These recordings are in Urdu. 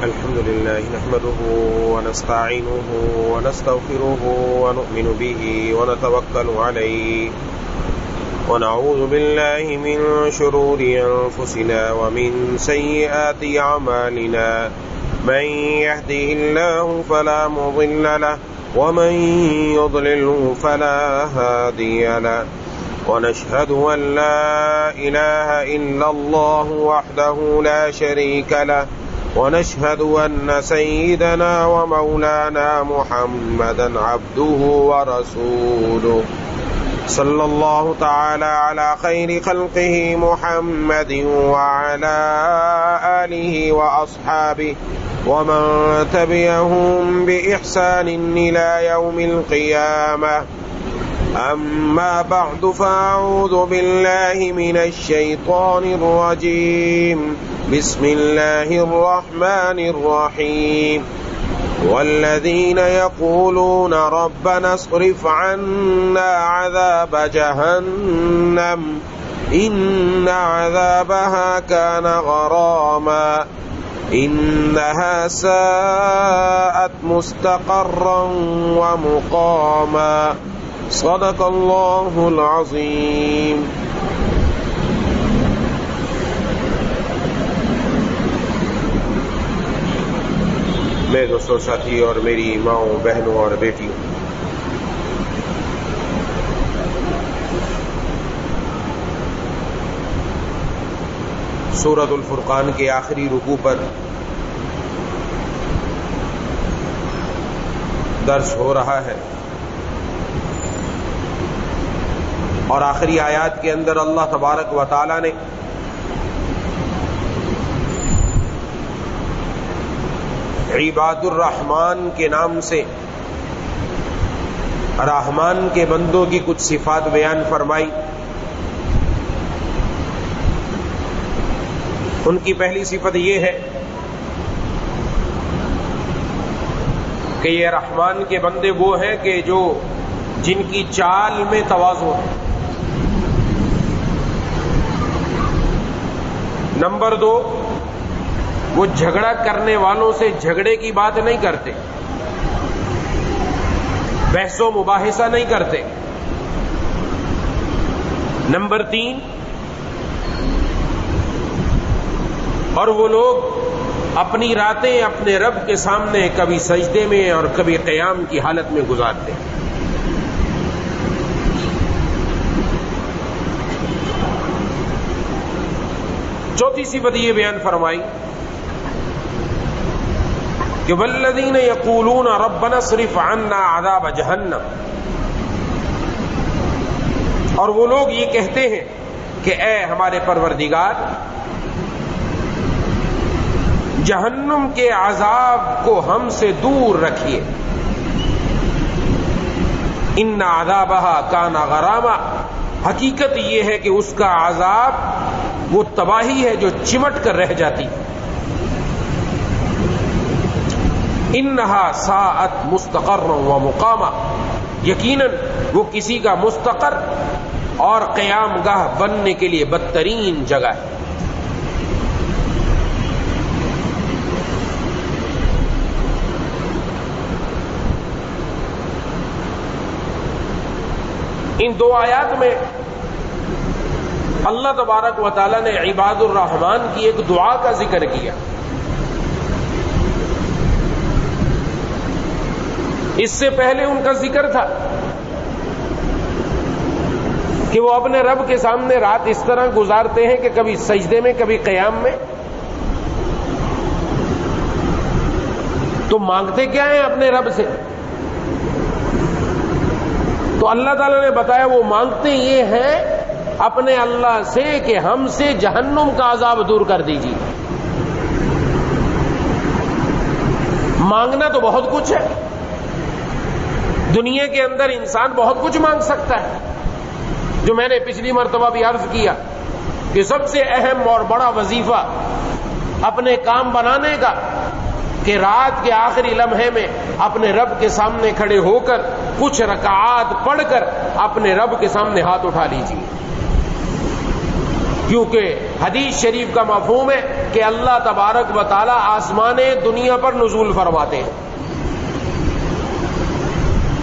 الحمد لله نحمده ونستعينه ونستغفره ونؤمن به ونتوكل عليه ونعوذ بالله من شرور أنفسنا ومن سيئات أعمالنا من يهده الله فلا مضل له ومن يضلله فلا هادي له ونشهد أن لا إله إلا الله وحده لا شريك له ونشهد أن سيدنا ومولانا محمدا عبده ورسوله صلى الله تعالى على خير خلقه محمد وعلى آله وأصحابه ومن تبعهم بإحسان إلى يوم القيامة. أما بعد فأعوذ بالله من الشيطان الرجيم. بسم الله الرحمن الرحيم. والذين يقولون ربنا اصرف عنا عذاب جهنم إن عذابها كان غراما إنها ساءت مستقرا ومقاما. صدق الله العظيم. میرے دوستوں، ساتھی اور میری ماؤں، بہنوں اور بیٹیوں، سورۃ الفرقان کے آخری رکوع پر درس ہو رہا ہے، اور آخری آیات کے اندر اللہ تبارک و تعالی نے عباد الرحمن کے نام سے رحمان کے بندوں کی کچھ صفات بیان فرمائی. ان کی پہلی صفت یہ ہے کہ یہ رحمان کے بندے وہ ہیں کہ جو جن کی چال میں تواضع ہے. نمبر 2، وہ جھگڑا کرنے والوں سے جھگڑے کی بات نہیں کرتے، بحث و مباحثہ نہیں کرتے. نمبر 3، اور وہ لوگ اپنی راتیں اپنے رب کے سامنے کبھی سجدے میں اور کبھی قیام کی حالت میں گزارتے ہیں. چوتھی صفت یہ بیان فرمائی کہ والذین یقولون ربنا اصرف عنا عذاب جہنم، اور وہ لوگ یہ کہتے ہیں کہ اے ہمارے پروردگار، جہنم کے عذاب کو ہم سے دور رکھیے. ان عذابہا کان غراما، حقیقت یہ ہے کہ اس کا عذاب وہ تباہی ہے جو چمٹ کر رہ جاتی. انہا ساعت مستقر و مقاما، یقیناً وہ کسی کا مستقر اور قیام گاہ بننے کے لیے بدترین جگہ ہے. ان دو آیات میں اللہ تبارک و تعالی نے عباد الرحمن کی ایک دعا کا ذکر کیا. اس سے پہلے ان کا ذکر تھا کہ وہ اپنے رب کے سامنے رات اس طرح گزارتے ہیں کہ کبھی سجدے میں کبھی قیام میں. تو مانگتے کیا ہیں اپنے رب سے؟ تو اللہ تعالیٰ نے بتایا وہ مانگتے یہ ہیں اپنے اللہ سے کہ ہم سے جہنم کا عذاب دور کر دیجیے. مانگنا تو بہت کچھ ہے، دنیا کے اندر انسان بہت کچھ مانگ سکتا ہے. جو میں نے پچھلی مرتبہ بھی عرض کیا کہ سب سے اہم اور بڑا وظیفہ اپنے کام بنانے کا کہ رات کے آخری لمحے میں اپنے رب کے سامنے کھڑے ہو کر کچھ رکعات پڑھ کر اپنے رب کے سامنے ہاتھ اٹھا لیجیے. کیونکہ حدیث شریف کا مفہوم ہے کہ اللہ تبارک و تعالی آسمان دنیا پر نزول فرماتے ہیں.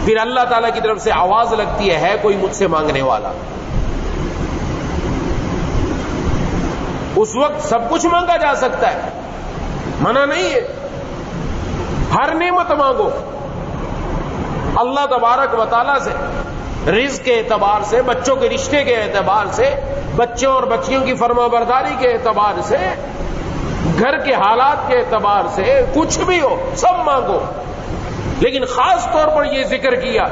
پھر اللہ تعالیٰ کی طرف سے آواز لگتی ہے کوئی مجھ سے مانگنے والا. اس وقت سب کچھ مانگا جا سکتا ہے، منع نہیں ہے، ہر نعمت مانگو. اللہ تبارک و تعالیٰ سے رزق کے اعتبار سے، بچوں کے رشتے کے اعتبار سے، بچوں اور بچیوں کی فرما برداری کے اعتبار سے، گھر کے حالات کے اعتبار سے، کچھ بھی ہو سب مانگو. لیکن خاص طور پر یہ ذکر کیا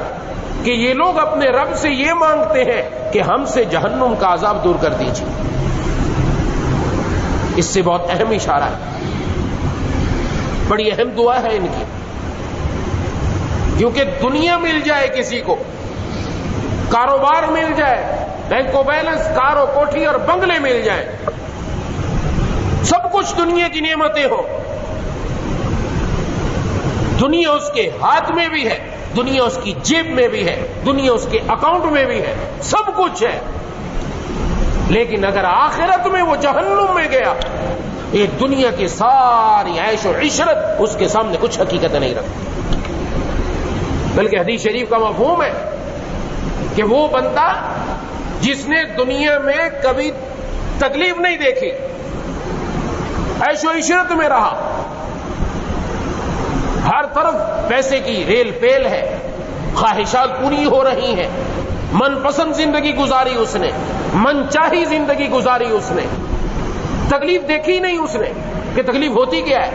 کہ یہ لوگ اپنے رب سے یہ مانگتے ہیں کہ ہم سے جہنم کا عذاب دور کر دیجیے. اس سے بہت اہم اشارہ ہے، بڑی اہم دعا ہے ان کی. کیونکہ دنیا مل جائے کسی کو، کاروبار مل جائے، بینک و بیلنس، کار و کوٹھی اور بنگلے مل جائیں، سب کچھ دنیا کی نعمتیں ہو، دنیا اس کے ہاتھ میں بھی ہے، دنیا اس کی جیب میں بھی ہے، دنیا اس کے اکاؤنٹ میں بھی ہے، سب کچھ ہے. لیکن اگر آخرت میں وہ جہنم میں گیا، یہ دنیا کی ساری عیش و عشرت اس کے سامنے کچھ حقیقت نہیں رکھتی. بلکہ حدیث شریف کا مفہوم ہے کہ وہ بندہ جس نے دنیا میں کبھی تکلیف نہیں دیکھی، عیش و عشرت میں رہا، ہر طرف پیسے کی ریل پیل ہے، خواہشات پوری ہو رہی ہیں، من پسند زندگی گزاری اس نے، من چاہی زندگی گزاری اس نے، تکلیف دیکھی نہیں اس نے کہ تکلیف ہوتی کیا ہے.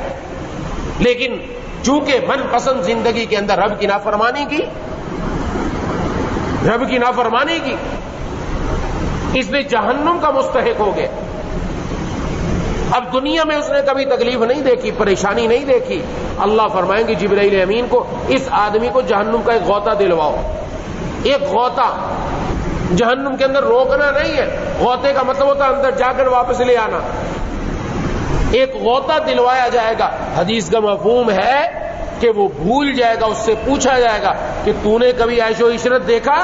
لیکن چونکہ من پسند زندگی کے اندر رب کی نافرمانی کی، رب کی نافرمانی کی، اس نے جہنم کا مستحق ہو گیا. اب دنیا میں اس نے کبھی تکلیف نہیں دیکھی، پریشانی نہیں دیکھی. اللہ فرمائیں گے جبرائیل امین کو، اس آدمی کو جہنم کا ایک غوطہ دلواؤ. ایک غوطہ جہنم کے اندر روکنا نہیں ہے، غوطے کا مطلب ہوتا ہے اندر جا کر واپس لے آنا. ایک غوطہ دلوایا جائے گا. حدیث کا مفہوم ہے کہ وہ بھول جائے گا، اس سے پوچھا جائے گا کہ تو نے کبھی عیش و عشرت دیکھا؟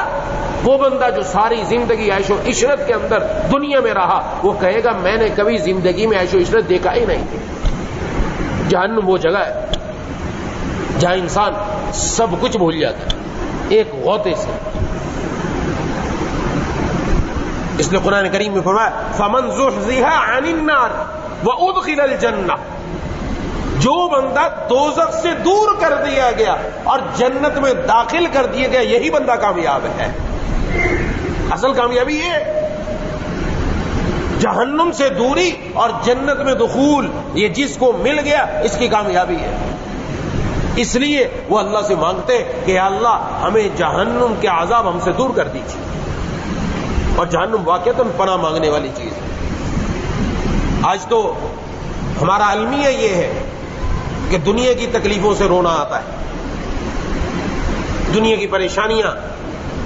وہ بندہ جو ساری زندگی عیش و عشرت کے اندر دنیا میں رہا، وہ کہے گا میں نے کبھی زندگی میں عیش و عشرت دیکھا ہی نہیں. جہنم وہ جگہ ہے جہاں انسان سب کچھ بھول جاتا ہے ایک غوطے سے. اس لیے قرآن کریم میں فرمایا فمن زحزح عن النار وادخل الجنہ، جو بندہ دوزخ سے دور کر دیا گیا اور جنت میں داخل کر دیا گیا، یہی بندہ کامیاب ہے. اصل کامیابی یہ جہنم سے دوری اور جنت میں دخول، یہ جس کو مل گیا اس کی کامیابی ہے. اس لیے وہ اللہ سے مانگتے کہ اللہ ہمیں جہنم کے عذاب ہم سے دور کر دیجیے. اور جہنم واقعتاً پناہ مانگنے والی چیز ہے. آج تو ہمارا المیہ یہ ہے کہ دنیا کی تکلیفوں سے رونا آتا ہے، دنیا کی پریشانیاں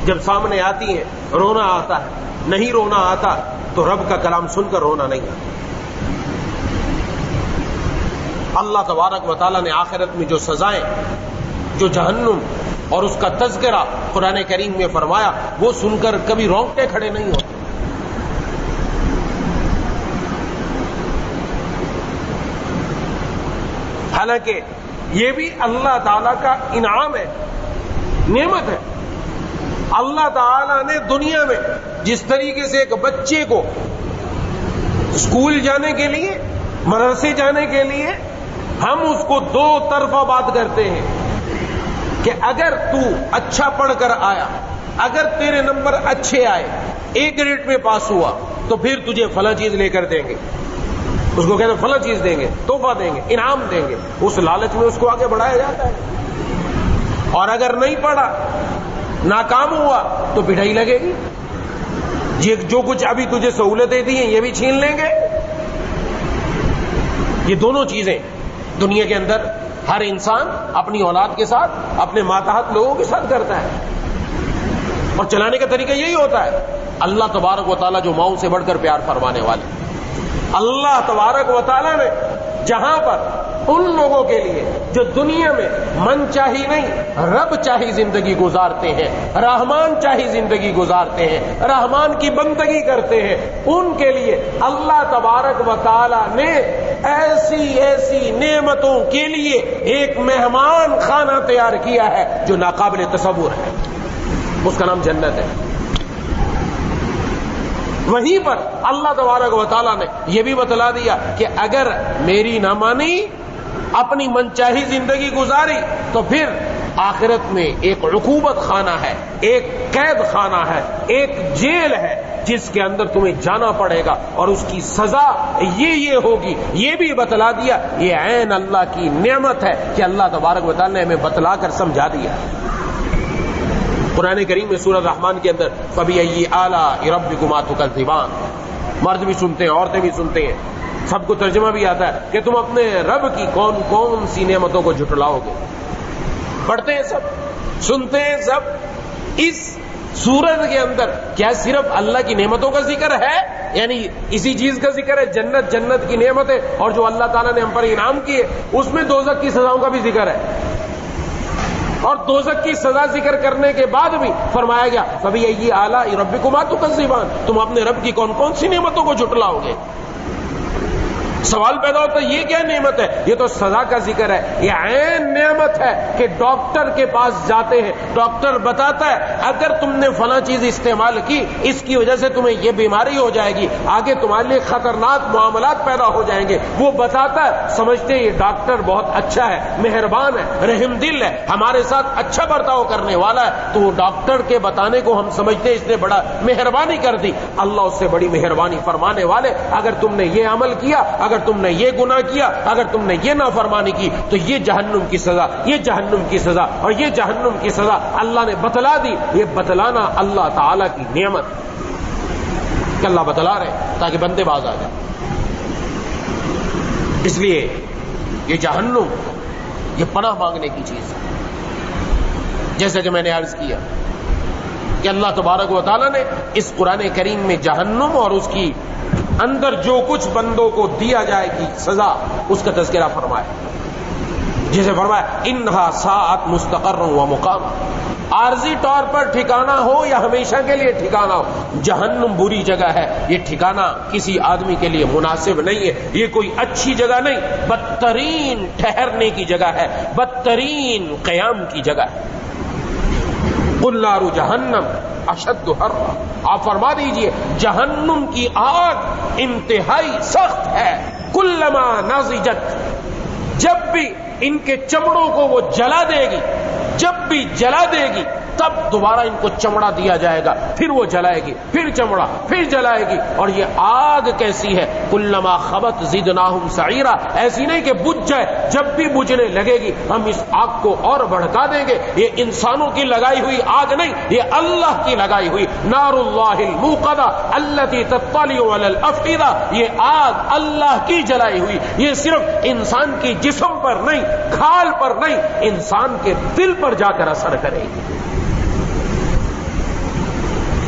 جب سامنے آتی ہیں رونا آتا ہے. نہیں رونا آتا تو رب کا کلام سن کر رونا نہیں آتا. اللہ تبارک و تعالیٰ نے آخرت میں جو سزائیں، جو جہنم اور اس کا تذکرہ قرآن کریم میں فرمایا، وہ سن کر کبھی رونگٹے کھڑے نہیں ہوتے. حالانکہ یہ بھی اللہ تعالیٰ کا انعام ہے، نعمت ہے. اللہ تعالیٰ نے دنیا میں جس طریقے سے ایک بچے کو اسکول جانے کے لیے، مدرسے جانے کے لیے ہم اس کو دو طرفہ بات کرتے ہیں کہ اگر تو اچھا پڑھ کر آیا، اگر تیرے نمبر اچھے آئے، ایک گریڈ میں پاس ہوا، تو پھر تجھے فلاں چیز لے کر دیں گے. اس کو کہتے ہیں فلاں چیز دیں گے، تحفہ دیں گے، انعام دیں گے. اس لالچ میں اس کو آگے بڑھایا جاتا ہے. اور اگر نہیں پڑھا، ناکام ہوا، تو پٹائی لگے گی. جو کچھ ابھی تجھے سہولتیں دی ہیں یہ بھی چھین لیں گے. یہ دونوں چیزیں دنیا کے اندر ہر انسان اپنی اولاد کے ساتھ، اپنے ماتحت لوگوں کے ساتھ کرتا ہے، اور چلانے کا طریقہ یہی ہوتا ہے. اللہ تبارک و تعالیٰ جو ماؤں سے بڑھ کر پیار فرمانے والے، اللہ تبارک و تعالیٰ نے جہاں پر ان لوگوں کے لیے جو دنیا میں من چاہی نہیں، رب چاہی زندگی گزارتے ہیں، رحمان چاہی زندگی گزارتے ہیں، رحمان کی بندگی کرتے ہیں، ان کے لیے اللہ تبارک و تعالیٰ نے ایسی ایسی نعمتوں کے لیے ایک مہمان خانہ تیار کیا ہے جو ناقابل تصور ہے، اس کا نام جنت ہے۔ وہیں پر اللہ تبارک و تعالیٰ نے یہ بھی بتلا دیا کہ اگر میری نہ مانی، اپنی منچاہی زندگی گزاری، تو پھر آخرت میں ایک عقوبت خانہ ہے، ایک قید خانہ ہے، ایک جیل ہے جس کے اندر تمہیں جانا پڑے گا، اور اس کی سزا یہ ہوگی۔ یہ بھی بتلا دیا، یہ عین اللہ کی نعمت ہے کہ اللہ تبارک و تعالیٰ نے ہمیں بتلا کر سمجھا دیا۔ قرآن کریم میں سورہ رحمان کے اندر فَبِأَيِّ آلَاءِ رَبِّكُمَا تُكَذِّبَانِ، مرد بھی سنتے ہیں، عورتیں بھی سنتے ہیں، سب کو ترجمہ بھی آتا ہے کہ تم اپنے رب کی کون کون سی نعمتوں کو جھٹلاؤ گے۔ پڑھتے ہیں سب، سنتے ہیں سب۔ اس سورت کے اندر کیا صرف اللہ کی نعمتوں کا ذکر ہے؟ یعنی اسی چیز کا ذکر ہے، جنت کی نعمتیں اور جو اللہ تعالیٰ نے ہم پر انعام کیے، اس میں دوزخ کی سزاؤں کا بھی ذکر ہے، اور دوزخ کی سزا ذکر کرنے کے بعد بھی فرمایا گیا فَبِأَيِّ آلَاءِ رَبِّكُمَا تُكَذِّبَانِ، تم اپنے رب کی کون کون سی نعمتوں کو جھٹلاؤ گے۔ سوال پیدا ہوتا ہے یہ کیا نعمت ہے؟ یہ تو سزا کا ذکر ہے۔ یہ عین نعمت ہے کہ ڈاکٹر کے پاس جاتے ہیں، ڈاکٹر بتاتا ہے اگر تم نے فلاں چیز استعمال کی، اس کی وجہ سے تمہیں یہ بیماری ہو جائے گی، آگے تمہارے لیے خطرناک معاملات پیدا ہو جائیں گے۔ وہ بتاتا ہے، سمجھتے ہیں یہ ڈاکٹر بہت اچھا ہے، مہربان ہے، رحم دل ہے، ہمارے ساتھ اچھا برتاؤ کرنے والا ہے، تو وہ ڈاکٹر کے بتانے کو ہم سمجھتے ہیں اس نے بڑا مہربانی کر دی۔ اللہ اس سے بڑی مہربانی فرمانے والے، اگر تم نے یہ عمل کیا، اگر تم نے یہ گناہ کیا، اگر تم نے یہ نافرمانی کی، تو یہ جہنم کی سزا، یہ جہنم کی سزا اور یہ جہنم کی سزا اللہ نے بتلا دی۔ یہ بتلانا اللہ تعالی کی نعمت کہ اللہ بتلا رہے تاکہ بندے باز آ جائیں۔ اس لیے یہ جہنم یہ پناہ مانگنے کی چیز ہے، جیسے کہ میں نے عرض کیا کہ اللہ تبارک و تعالیٰ نے اس قرآن کریم میں جہنم اور اس کی اندر جو کچھ بندوں کو دیا جائے گی سزا، اس کا تذکرہ فرمایا، جسے فرمایا انہا ساعت مستقر و مقام، عارضی طور پر ٹھکانہ ہو یا ہمیشہ کے لیے ٹھکانہ ہو، جہنم بری جگہ ہے، یہ ٹھکانہ کسی آدمی کے لیے مناسب نہیں ہے، یہ کوئی اچھی جگہ نہیں، بدترین ٹھہرنے کی جگہ ہے، بدترین قیام کی جگہ ہے۔ قل نار جہنم اشد حرا، آپ فرما دیجئے جہنم کی آگ انتہائی سخت ہے، کلما نضجت، جب بھی ان کے چمڑوں کو وہ جلا دے گی، جب بھی جلا دے گی تب دوبارہ ان کو چمڑا دیا جائے گا، پھر وہ جلائے گی، پھر چمڑا، پھر جلائے گی۔ اور یہ آگ کیسی ہے، کلما خبت زدناہم سعیرا، ایسی نہیں کہ بجھ جائے، جب بھی بجھنے لگے گی ہم اس آگ کو اور بڑھکا دیں گے۔ یہ انسانوں کی لگائی ہوئی آگ نہیں، یہ اللہ کی لگائی ہوئی نار اللہ الموقدہ التی تطلع علی الافئدہ، یہ آگ اللہ کی جلائی ہوئی، یہ صرف انسان کی جسم پر نہیں، کھال پر نہیں، انسان کے دل پر جا کر اثر کرے گی۔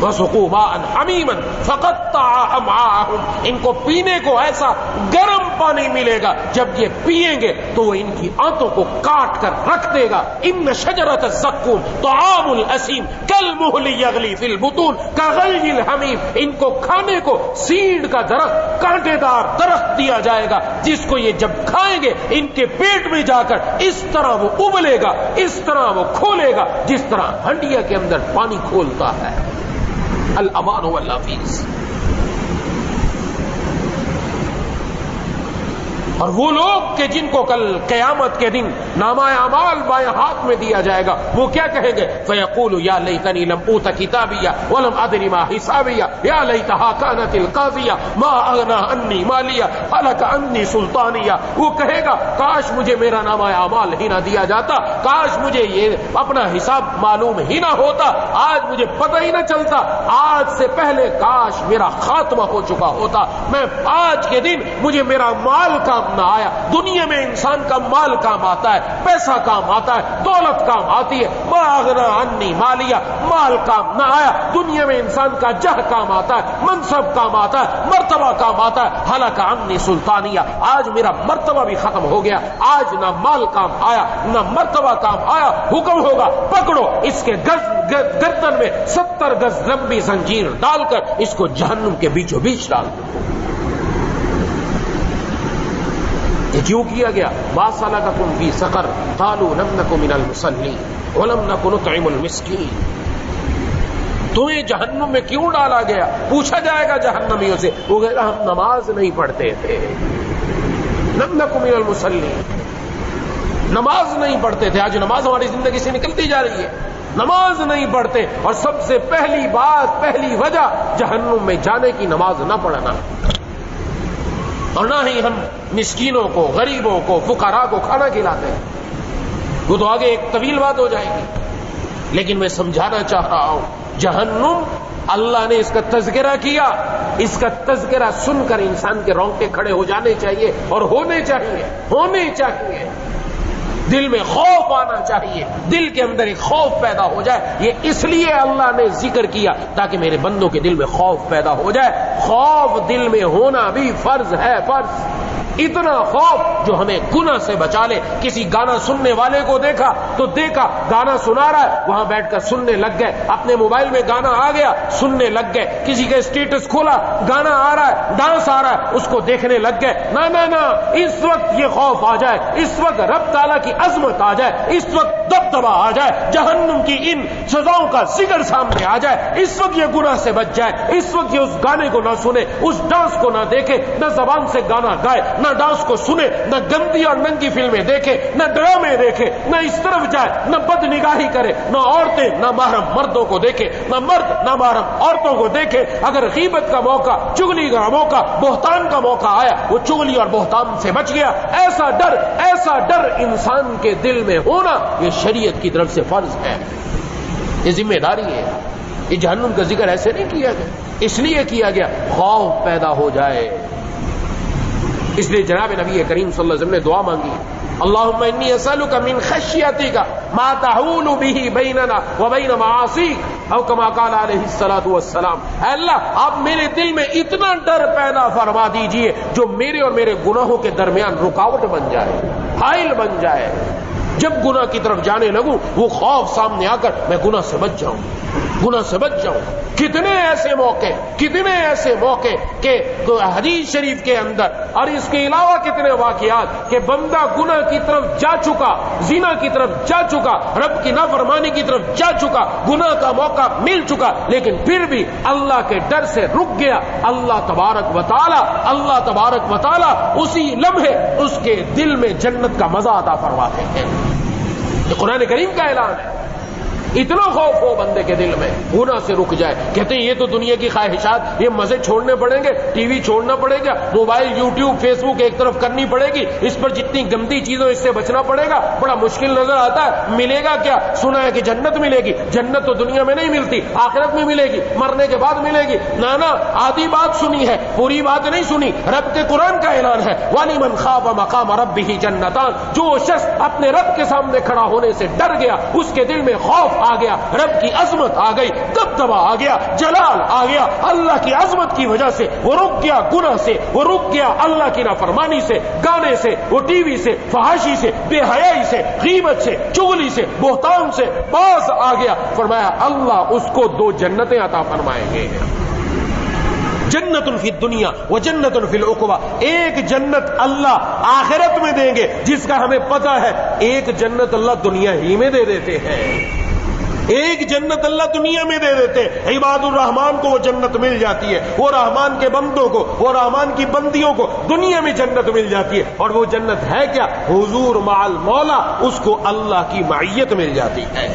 وَسُقُوا مَاءً حَمِيمًا فَقَطَّعَ أَمْعَاءَهُمْ، ان کو پینے کو ایسا گرم پانی ملے گا، جب یہ پیئیں گے تو وہ ان کی آنتوں کو کاٹ کر رکھ دے گا۔ ان شجرۃ الزقوم طعام الاسیم کالمہل یغلی فی البطون کغلی الحمیم، ان کو کھانے کو سیڑ کا درخت، کانٹے دار درخت دیا جائے گا، جس کو یہ جب کھائیں گے ان کے پیٹ میں جا کر اس طرح وہ ابلے گا، اس طرح وہ کھولے گا جس طرح ہنڈیا کے اندر پانی کھولتا ہے۔ الامان والنفیس۔ اور وہ لوگ کہ جن کو کل قیامت کے دن نامہ اعمال بائیں ہاتھ میں دیا جائے گا، وہ کیا کہیں گے؟ فیقول یا لیتنی لم اوت کتابیہ ولم ادر ما حسابیہ یا لیتہا کانت القاضیہ ما اغنی عنی مالیہ ہلک عنی سلطانیہ، وہ کہے گا کاش مجھے میرا نامہ اعمال ہی نہ دیا جاتا، کاش مجھے یہ اپنا حساب معلوم ہی نہ ہوتا، آج مجھے پتہ ہی نہ چلتا، آج سے پہلے کاش میرا خاتمہ ہو چکا ہوتا، میں آج کے دن مجھے میرا مال کام نہ آیا۔ دنیا میں انسان کا مال کام آتا ہے، پیسہ کام آتا ہے، دولت کام آتی ہے، ما اغنی عنی مالیہ، مال کام نہ آیا۔ دنیا میں انسان کا جہ کام آتا ہے، منصب کام آتا ہے، مرتبہ کام آتا ہے، ہلک عنی سلطانیہ، آج میرا مرتبہ بھی ختم ہو گیا، آج نہ مال کام آیا نہ مرتبہ کام آیا۔ حکم ہوگا پکڑو اس کے گردن میں 70 گز لمبی زنجیر ڈال کر اس کو جہنم کے بیچوں بیچ ڈال دو۔ کیوں کیا گیا؟ ما سلککم فی سقر قالوا لم نک من المصلین ولم نک نطعم المسکین. تمہیں جہنم میں کیوں ڈالا گیا؟ پوچھا جائے گا جہنمیوں سے، وہ کہے گا ہم نماز نہیں پڑھتے تھے. لم نک من المصلین، نماز نہیں پڑھتے تھے. آج نماز ہماری زندگی سے نکلتی جا رہی ہے، نماز نہیں پڑھتے. اور سب سے پہلی بات، پہلی وجہ جہنم میں جانے کی نماز نہ پڑھنا. اور نہ ہی ہم مسکینوں کو، غریبوں کو، فقراء کو کھانا کھلاتے ہیں. وہ تو آگے ایک طویل بات ہو جائے گی، لیکن میں سمجھانا چاہ رہا ہوں جہنم اللہ نے اس کا تذکرہ کیا. اس کا تذکرہ سن کر انسان کے رونگٹے کھڑے ہو جانے چاہیے اور ہونے چاہیے. دل میں خوف آنا چاہیے، دل کے اندر ایک خوف پیدا ہو جائے. یہ اس لیے اللہ نے ذکر کیا تاکہ میرے بندوں کے دل میں خوف پیدا ہو جائے. خوف دل میں ہونا بھی فرض ہے، فرض. اتنا خوف جو ہمیں گناہ سے بچا لے. کسی گانا سننے والے کو دیکھا تو دیکھا گانا سنا رہا ہے، وہاں بیٹھ کر سننے لگ گئے. اپنے موبائل میں گانا آ گیا، سننے لگ گئے. کسی کا اسٹیٹس کھولا، گانا آ رہا ہے، ڈانس آ رہا ہے، اس کو دیکھنے لگ گئے. نہ اس وقت یہ خوف آ جائے، اس وقت رب تعالیٰ کی عظمت آ جائے، اس وقت دبدبا آ جائے، جہنم کی ان سزاؤں کا ذکر سامنے آ جائے، اس وقت یہ گناہ سے بچ جائے، اس وقت یہ اس گانے کو نہ سنے، اس ڈانس کو نہ دیکھے، نہ زبان سے گانا گائے، نہ ڈانس کو سنے، نہ گندی اور ننگی فلمیں دیکھے، نہ ڈرامے دیکھے، نہ اس طرف جائے، نہ بد نگاہی کرے، نہ عورتیں نہ محرم مردوں کو دیکھے، نہ مرد نہ محرم عورتوں کو دیکھے. اگر غیبت کا موقع، چغلی کا موقع، بہتان کا موقع آیا، وہ چغلی اور بہتان سے بچ گیا. ایسا ڈر انسان کے دل میں ہونا یہ شریعت کی طرف سے فرض ہے، یہ ذمہ داری ہے. یہ جہنم کا ذکر ایسے نہیں کیا گیا، اس لیے کیا گیا خوف پیدا ہو جائے. اس لیے جناب نبی کریم صلی اللہ علیہ وسلم نے دعا مانگی، اللہم انی اسألک من خشیتک ما تحول به بیننا وبین معاصیک، او کما قال علیہ الصلوۃ والسلام. اے اللہ آپ میرے دل میں اتنا ڈر پیدا فرما دیجئے جو میرے اور میرے گناہوں کے درمیان رکاوٹ بن جائے، حائل بن جائے. جب گناہ کی طرف جانے لگوں وہ خوف سامنے آ کر میں گناہ سے بچ جاؤں. کتنے ایسے موقع کہ حدیث شریف کے اندر اور اس کے علاوہ کتنے واقعات کہ بندہ گناہ کی طرف جا چکا، زنا کی طرف جا چکا، رب کی نافرمانی کی طرف جا چکا، گناہ کا موقع مل چکا، لیکن پھر بھی اللہ کے ڈر سے رک گیا. اللہ تبارک و تعالی اسی لمحے اس کے دل میں جنت کا مزہ عطا فرماتے ہیں. یہ قرآن کریم کا اعلان ہے. اتنا خوف ہو بندے کے دل میں، گناہ سے رک جائے. کہتے ہیں یہ تو دنیا کی خواہشات، یہ مزے چھوڑنے پڑیں گے، ٹی وی چھوڑنا پڑے گا، موبائل، یوٹیوب، فیس بک ایک طرف کرنی پڑے گی، اس پر جتنی گندی چیزوں اس سے بچنا پڑے گا. بڑا مشکل نظر آتا ہے. ملے گا کیا؟ سنا ہے کہ جنت ملے گی. جنت تو دنیا میں نہیں ملتی، آخرت میں ملے گی، مرنے کے بعد ملے گی. نانا آدھی بات سنی ہے، پوری بات نہیں سنی. رب کے قرآن کا اعلان ہے وَلِمَنْ خَافَ مَقَامَ رَبِّهِ جَنَّتَانِ. جو شخص اپنے رب کے سامنے کھڑا ہونے سے ڈر گیا، اس کے دل میں خوف آ گیا، رب کی عظمت آ گئی، دبدبا آ گیا، جلال آ گیا. اللہ کی عظمت کی وجہ سے وہ رک گیا گناہ سے، وہ رک گیا اللہ کی نافرمانی سے، گانے سے، وہ ٹی وی سے، فحاشی سے، بے حیائی سے، غیبت سے، چغلی سے، بہتان سے باز آ گیا. فرمایا اللہ اس کو 2 جنتیں عطا فرمائیں گے. جنت فی الدنیا و جنت فی العقبہ. ایک جنت اللہ آخرت میں دیں گے جس کا ہمیں پتہ ہے، ایک جنت اللہ دنیا ہی میں دے دیتے ہیں. ایک جنت اللہ دنیا میں دے دیتے. عباد الرحمان کو وہ جنت مل جاتی ہے، وہ رحمان کے بندوں کو، وہ رحمان کی بندیوں کو دنیا میں جنت مل جاتی ہے. اور وہ جنت ہے کیا؟ حضور مع المولا. اس کو اللہ کی معیت مل جاتی ہے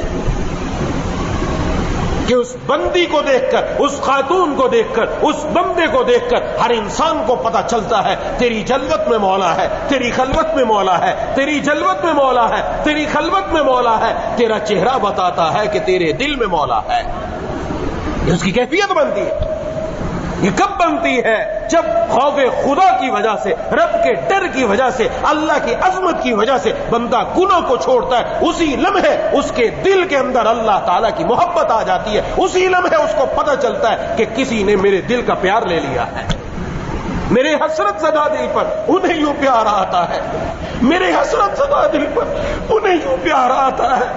کہ اس بندی کو دیکھ کر، اس خاتون کو دیکھ کر، اس بندے کو دیکھ کر ہر انسان کو پتا چلتا ہے تیری جلوت میں مولا ہے، تیری خلوت میں مولا ہے، تیری جلوت میں مولا ہے، تیری خلوت میں مولا ہے. تیرا چہرہ بتاتا ہے کہ تیرے دل میں مولا ہے. یہ اس کی کیفیت بنتی ہے. یہ کب بنتی ہے؟ جب خوف خدا کی وجہ سے، رب کے ڈر کی وجہ سے، اللہ کی عظمت کی وجہ سے بندہ گناہ کو چھوڑتا ہے. اسی لمحے اس کے دل کے اندر اللہ تعالیٰ کی محبت آ جاتی ہے. اسی لمحے اس کو پتہ چلتا ہے کہ کسی نے میرے دل کا پیار لے لیا ہے. میرے حسرت زدہ دل پر انہیں یوں پیار آتا ہے، میرے حسرت زدہ دل پر انہیں یوں پیار آتا ہے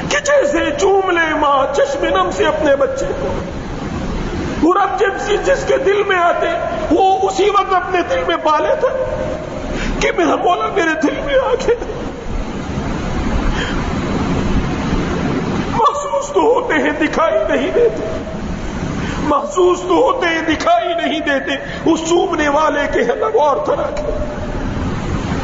کہ جیسے چوم لے ماں چشم نم سے اپنے بچے کو. اور اب جس کے دل میں آتے وہ اسی وقت اپنے دل میں پالے تھے. کہ میرا مولا میرے دل میں آ گیا. محسوس تو ہوتے ہیں دکھائی نہیں دیتے, محسوس تو ہوتے ہیں دکھائی نہیں دیتے. اس چومنے والے کے الگ اور طرح کے.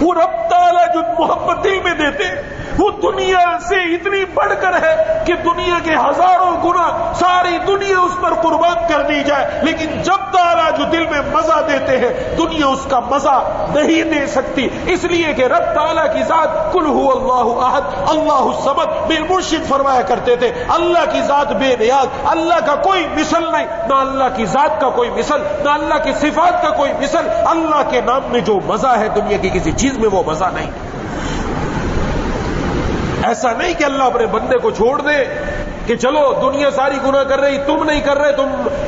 وہ رب تعالیٰ جو محبت دل میں دیتے وہ دنیا سے اتنی بڑھ کر ہے کہ دنیا کے ہزاروں گنا ساری دنیا اس پر قربان کر دی جائے, لیکن جب تعالیٰ جو دل میں مزہ دیتے ہیں دنیا اس کا مزہ نہیں دے سکتی. اس لیے کہ رب تعالیٰ کی ذات قل هو اللہ احد اللہ الصمد. میرے مرشد فرمایا کرتے تھے اللہ کی ذات بے نیاز, اللہ کا کوئی مثل نہیں, نہ اللہ کی ذات کا کوئی مثل, نہ اللہ کی صفات کا کوئی مثل. اللہ کے نام میں جو مزہ ہے دنیا کی کسی چیز میں وہ مزہ نہیں. ایسا نہیں کہ اللہ اپنے بندے کو چھوڑ دے کہ چلو دنیا ساری گناہ کر رہی, تم نہیں کر رہے,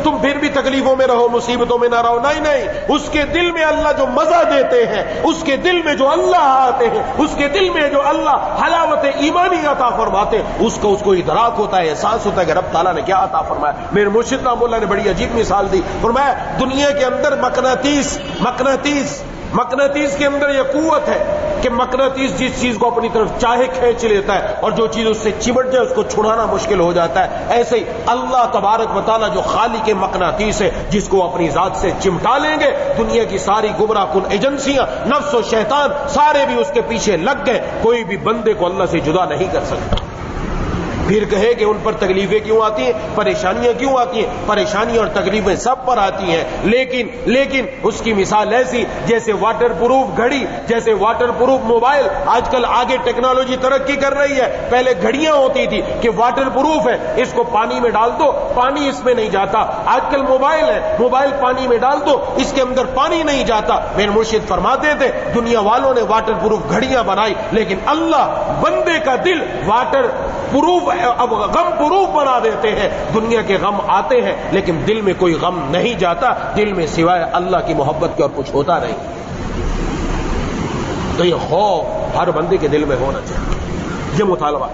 تم پھر بھی تکلیفوں میں رہو, مصیبتوں میں نہ رہو. نہیں نہیں, اس کے دل میں اللہ جو مزہ دیتے ہیں, اس کے دل میں جو اللہ آتے ہیں, اس کے دل میں جو اللہ حلاوت ایمانی عطا فرماتے ہیں, اس کو ادراک ہوتا ہے, احساس ہوتا ہے کہ رب تعالیٰ نے کیا عطا فرمایا. میرے مرشد رحمہ اللہ نے بڑی عجیب مثال دی. فرمایا دنیا کے اندر مقناطیس کے اندر یہ قوت ہے کہ مقناطیس جس چیز کو اپنی طرف چاہے کھینچ لیتا ہے اور جو چیز اس سے چمٹ جائے اس کو چھڑانا مشکل ہو جاتا ہے. ایسے ہی اللہ تبارک و تعالیٰ جو خالق مقناطیس ہے, جس کو اپنی ذات سے چمٹا لیں گے, دنیا کی ساری گمراہ کن ایجنسیاں, نفس و شیطان سارے بھی اس کے پیچھے لگ گئے. کوئی بھی بندے کو اللہ سے جدا نہیں کر سکتا. پھر کہے کہ ان پر تکلیفیں کیوں آتی ہیں, پریشانیاں کیوں آتی ہیں؟ پریشانیاں اور تکلیفیں سب پر آتی ہیں, لیکن اس کی مثال ایسی جیسے واٹر پروف گھڑی, جیسے واٹر پروف موبائل. آج کل آگے ٹیکنالوجی ترقی کر رہی ہے. پہلے گھڑیاں ہوتی تھی کہ واٹر پروف ہے, اس کو پانی میں ڈال دو پانی اس میں نہیں جاتا. آج کل موبائل ہے, موبائل پانی میں ڈال دو اس کے اندر پانی نہیں جاتا. میرے مرشد فرماتے تھے دنیا والوں نے واٹر پروف گھڑیاں بنائی, لیکن اللہ بندے کا دل واٹر پروف اب غم پروف بنا دیتے ہیں. دنیا کے غم آتے ہیں لیکن دل میں کوئی غم نہیں جاتا, دل میں سوائے اللہ کی محبت کے اور کچھ ہوتا نہیں. تو یہ خوف ہر بندے کے دل میں ہونا چاہیے, یہ مطالبہ.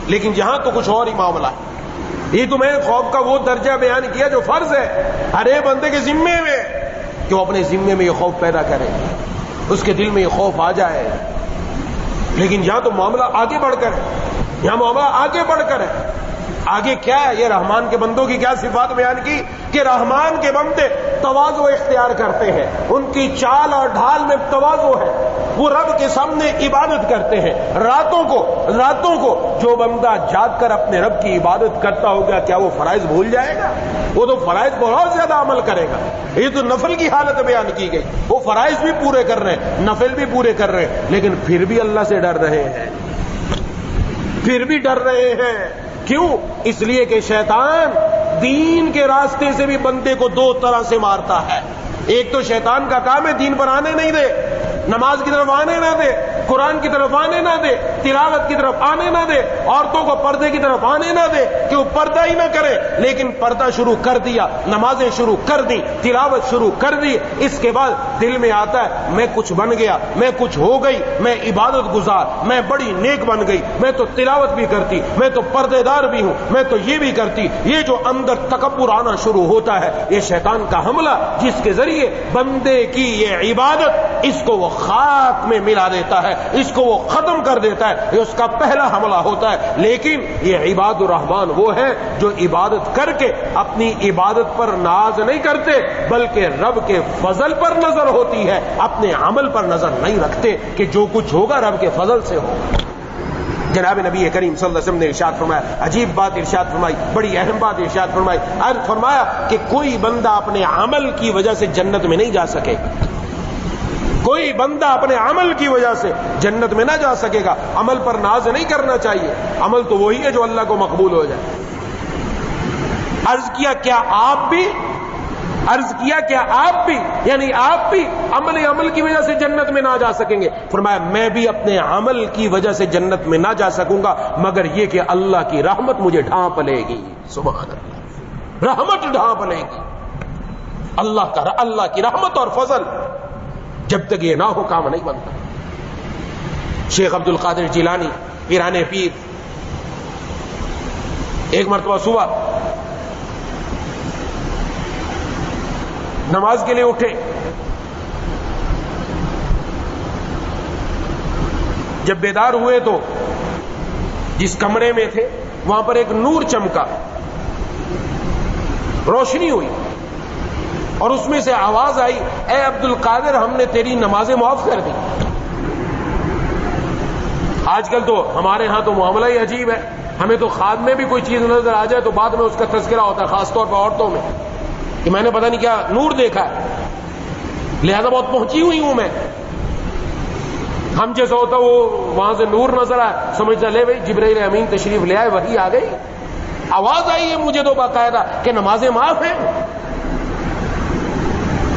لیکن جہاں تو کچھ اور ہی معاملہ ہے. یہ تو میں نے خوف کا وہ درجہ بیان کیا جو فرض ہے ہر ایک بندے کے ذمے میں, کہ وہ اپنے ذمے میں یہ خوف پیدا کرے, اس کے دل میں یہ خوف آ جائے. لیکن یہاں تو معاملہ آگے بڑھ کر ہے, یہاں معاملہ آگے بڑھ کر ہے. آگے کیا ہے؟ یہ رحمان کے بندوں کی کیا صفات بیان کی کہ رحمان کے بندے تواضع اختیار کرتے ہیں, ان کی چال اور ڈھال میں تواضع ہے. وہ رب کے سامنے عبادت کرتے ہیں. راتوں کو جو بندہ جاگ کر اپنے رب کی عبادت کرتا ہوگا کیا وہ فرائض بھول جائے گا؟ وہ تو فرائض بہت زیادہ عمل کرے گا. یہ تو نفل کی حالت بیان کی گئی. وہ فرائض بھی پورے کر رہے ہیں, نفل بھی پورے کر رہے ہیں, لیکن پھر بھی اللہ سے ڈر رہے ہیں, پھر بھی ڈر رہے ہیں. کیوں؟ اس لیے کہ شیطان دین کے راستے سے بھی بندے کو دو طرح سے مارتا ہے. ایک تو شیطان کا کام ہے دین پر آنے نہیں دے, نماز کی طرف آنے نہ دے, قرآن کی طرف آنے نہ دے, تلاوت کی طرف آنے نہ دے, عورتوں کو پردے کی طرف آنے نہ دے کہ وہ پردہ ہی نہ کرے. لیکن پردہ شروع کر دیا, نمازیں شروع کر دی, تلاوت شروع کر دی, اس کے بعد دل میں آتا ہے میں کچھ بن گیا, میں کچھ ہو گئی, میں عبادت گزار, میں بڑی نیک بن گئی, میں تو تلاوت بھی کرتی, میں تو پردے دار بھی ہوں, میں تو یہ بھی کرتی. یہ جو اندر تکبر آنا شروع ہوتا ہے یہ شیطان کا حملہ, جس کے ذریعے بندے کی یہ عبادت اس کو وہ خاک میں ملا دیتا ہے, اس کو وہ ختم کر دیتا ہے. یہ اس کا پہلا حملہ ہوتا ہے. لیکن یہ عباد الرحمان وہ ہے جو عبادت کر کے اپنی عبادت پر ناز نہیں کرتے بلکہ رب کے فضل پر نظر ہوتی ہے, اپنے عمل پر نظر نہیں رکھتے کہ جو کچھ ہوگا رب کے فضل سے ہوگا. جناب نبی کریم صلی اللہ علیہ وسلم نے ارشاد فرمایا, عجیب بات ارشاد فرمائی, بڑی اہم بات ارشاد فرمائی. عرض فرمایا کہ کوئی بندہ اپنے عمل کی وجہ سے جنت میں نہیں جا سکے گا, کوئی بندہ اپنے عمل کی وجہ سے جنت میں نہ جا سکے گا. عمل پر ناز نہیں کرنا چاہیے, عمل تو وہی ہے جو اللہ کو مقبول ہو جائے. عرض کیا کیا آپ بھی یعنی آپ بھی عمل کی وجہ سے جنت میں نہ جا سکیں گے؟ فرمایا میں بھی اپنے عمل کی وجہ سے جنت میں نہ جا سکوں گا مگر یہ کہ اللہ کی رحمت مجھے ڈھانپ لے گی. سبحان اللہ, رحمت ڈھانپ لے گی. اللہ کی رحمت اور فضل جب تک یہ نہ ہو کام نہیں بنتا. شیخ عبد القادر جیلانی پیران پیر ایک مرتبہ صبح نماز کے لیے اٹھے, جب بیدار ہوئے تو جس کمرے میں تھے وہاں پر ایک نور چمکا، روشنی ہوئی، اور اس میں سے آواز آئی، اے عبد القادر ہم نے تیری نمازیں معاف کر دی۔ آج کل تو ہمارے ہاں تو معاملہ ہی عجیب ہے، ہمیں تو خواب میں بھی کوئی چیز نظر آ جائے تو بعد میں اس کا تذکرہ ہوتا ہے، خاص طور پر عورتوں میں، کہ میں نے پتہ نہیں کیا نور دیکھا ہے، لہذا بہت پہنچی ہوئی ہوں میں۔ ہم جیسا ہوتا وہ وہاں سے نور نظر آئے، سمجھتا لے بھائی جبرائیل امین تشریف لے آئے، وحی آ گئی، آواز آئی ہے مجھے تو باقاعدہ کہ نمازیں معاف ہیں۔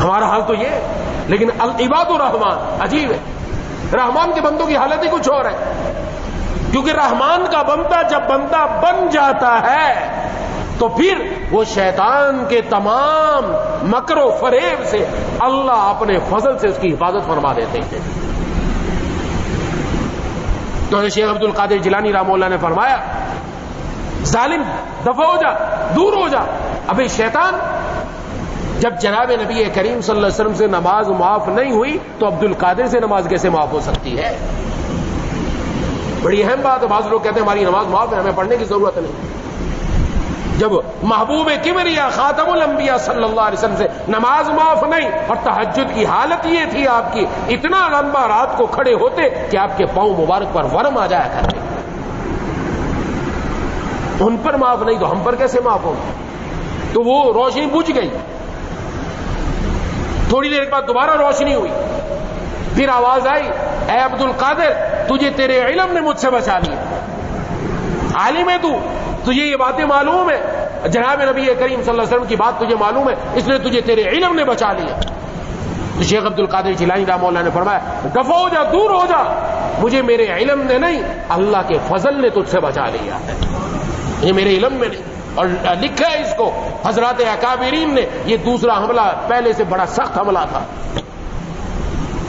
ہمارا حال تو یہ ہے، لیکن العباد الرحمان عجیب ہے، رحمان کے بندوں کی حالت ہی کچھ اور ہے، کیونکہ رحمان کا بندہ جب بندہ بن جاتا ہے تو پھر وہ شیطان کے تمام مکر و فریب سے اللہ اپنے فضل سے اس کی حفاظت فرما دیتے ہیں۔ تو شیخ عبد القادر جیلانی رحمہ اللہ نے فرمایا، ظالم دفع ہو جا، دور ہو جا۔ ابھی شیطان جب جناب نبی کریم صلی اللہ علیہ وسلم سے نماز معاف نہیں ہوئی تو عبد القادر سے نماز کیسے معاف ہو سکتی ہے؟ بڑی اہم بات ہے۔ بعض لوگ کہتے ہیں ہماری نماز معاف ہے، ہمیں پڑھنے کی ضرورت نہیں۔ جب محبوب کبریا خاتم الانبیاء صلی اللہ علیہ وسلم سے نماز معاف نہیں، اور تہجد کی حالت یہ تھی آپ کی، اتنا لمبا رات کو کھڑے ہوتے کہ آپ کے پاؤں مبارک پر ورم آ جایا کرتے، ان پر معاف نہیں تو ہم پر کیسے معاف ہوگا؟ تو وہ روشنی بجھ گئی، تھوڑی دیر بعد دوبارہ روشنی ہوئی، پھر آواز آئی، اے عبد القادر تجھے تیرے علم نے مجھ سے بچا لیا، عالم ہے تو، تجھے یہ باتیں معلوم ہے، جناب نبی کریم صلی اللہ علیہ وسلم کی بات تجھے معلوم ہے، اس لیے تجھے تیرے علم نے بچا لیا۔ تو شیخ عبد القادر جیلانی رحمہ اللہ نے فرمایا، دفع ہو جا، دور ہو جا، مجھے میرے علم نے نہیں اللہ کے فضل نے تجھ سے بچا لیا ہے، یہ میرے علم میں نہیں۔ اور لکھا ہے اس کو حضرات اکابرین نے، یہ دوسرا حملہ پہلے سے بڑا سخت حملہ تھا،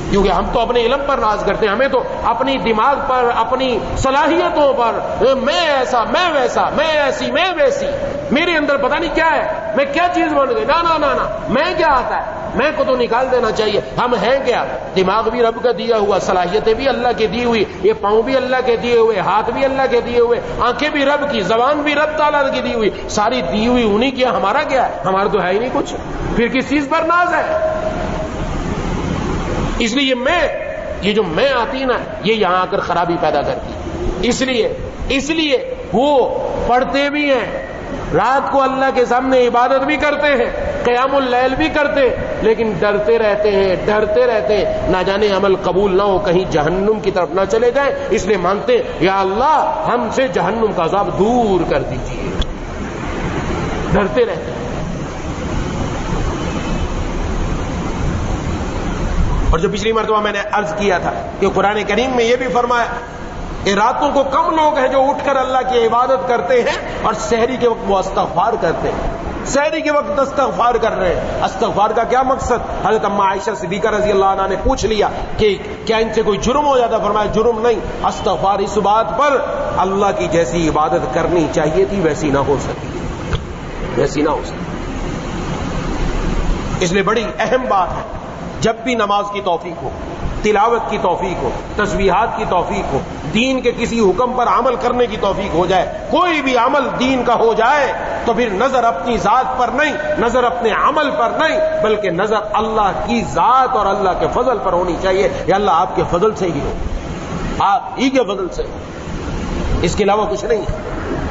کیونکہ ہم تو اپنے علم پر ناز کرتے ہیں، ہمیں تو اپنی دماغ پر، اپنی صلاحیتوں پر، میں ایسا، میں ویسا، میں ایسی، میں ویسی، میرے اندر پتہ نہیں کیا ہے، میں کیا چیز بن گئی، نا میں کیا آتا ہے، میں کو تو نکال دینا چاہیے۔ ہم ہیں کیا؟ دماغ بھی رب کا دیا ہوا، صلاحیتیں بھی اللہ کے دی ہوئی، یہ پاؤں بھی اللہ کے دیے ہوئے، ہاتھ بھی اللہ کے دیے ہوئے، آنکھیں بھی رب کی، زبان بھی رب تعالیٰ کی دی ہوئی، ساری دی ہوئی انہیں کیا، ہمارا کیا ہے؟ ہمارا تو ہے ہی نہیں کچھ، پھر کس چیز پر ناز ہے؟ اس لیے یہ جو میں آتی نا، یہ یہاں آ کر خرابی پیدا کرتی، اس لیے وہ پڑھتے بھی ہیں، رات کو اللہ کے سامنے عبادت بھی کرتے ہیں، قیام اللیل بھی کرتے ہیں، لیکن ڈرتے رہتے ہیں نہ جانے عمل قبول نہ ہو، کہیں جہنم کی طرف نہ چلے جائیں، اس لیے مانگتے ہیں یا اللہ ہم سے جہنم کا عذاب دور کر دیجیے، ڈرتے رہتے ہیں۔ اور جو پچھلی مرتبہ میں نے عرض کیا تھا کہ قرآن کریم میں یہ بھی فرمایا کہ راتوں کو کم لوگ ہیں جو اٹھ کر اللہ کی عبادت کرتے ہیں اور سحری کے وقت وہ استغفار کرتے ہیں، سحری کے وقت استغفار کر رہے ہیں۔ استغفار کا کیا مقصد؟ حضرت اما عائشہ صدیقہ رضی اللہ عنہا نے پوچھ لیا کہ کیا ان سے کوئی جرم ہو جاتا؟ فرمایا جرم نہیں، استغفار اس بات پر اللہ کی جیسی عبادت کرنی چاہیے تھی ویسی نہ ہو سکی، اس لیے بڑی اہم بات ہے، جب بھی نماز کی توفیق ہو، تلاوت کی توفیق ہو، تسبیحات کی توفیق ہو، دین کے کسی حکم پر عمل کرنے کی توفیق ہو جائے، کوئی بھی عمل دین کا ہو جائے تو پھر نظر اپنی ذات پر نہیں، نظر اپنے عمل پر نہیں، بلکہ نظر اللہ کی ذات اور اللہ کے فضل پر ہونی چاہیے، یا اللہ آپ کے فضل سے ہی ہو، آپ ہی کے فضل سے، اس کے علاوہ کچھ نہیں ہے،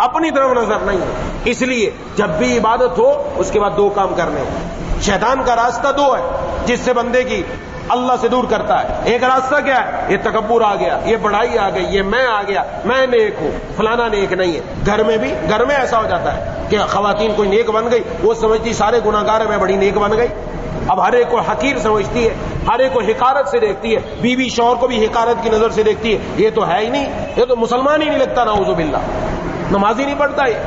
اپنی طرف نظر نہیں ہے۔ اس لیے جب بھی عبادت ہو اس کے بعد دو کام کرنے ہیں۔ شیطان کا راستہ دو ہے جس سے بندے کی اللہ سے دور کرتا ہے۔ ایک راستہ کیا ہے؟ یہ تکبر آ گیا، یہ بڑائی آ گئی، یہ میں آ گیا، میں نیک ہوں، فلانا نیک نہیں ہے۔ گھر میں ایسا ہو جاتا ہے کہ خواتین کوئی نیک بن گئی، وہ سمجھتی سارے گناہگار ہیں، میں بڑی نیک بن گئی، اب ہر ایک کو حقیر سمجھتی ہے، ہر ایک کو حقارت سے دیکھتی ہے، بیوی شوہر کو بھی حقارت کی نظر سے دیکھتی ہے، یہ تو ہے ہی نہیں، یہ تو مسلمان ہی نہیں لگتا، نعوذ باللہ، نماز ہی نہیں پڑھتا یہ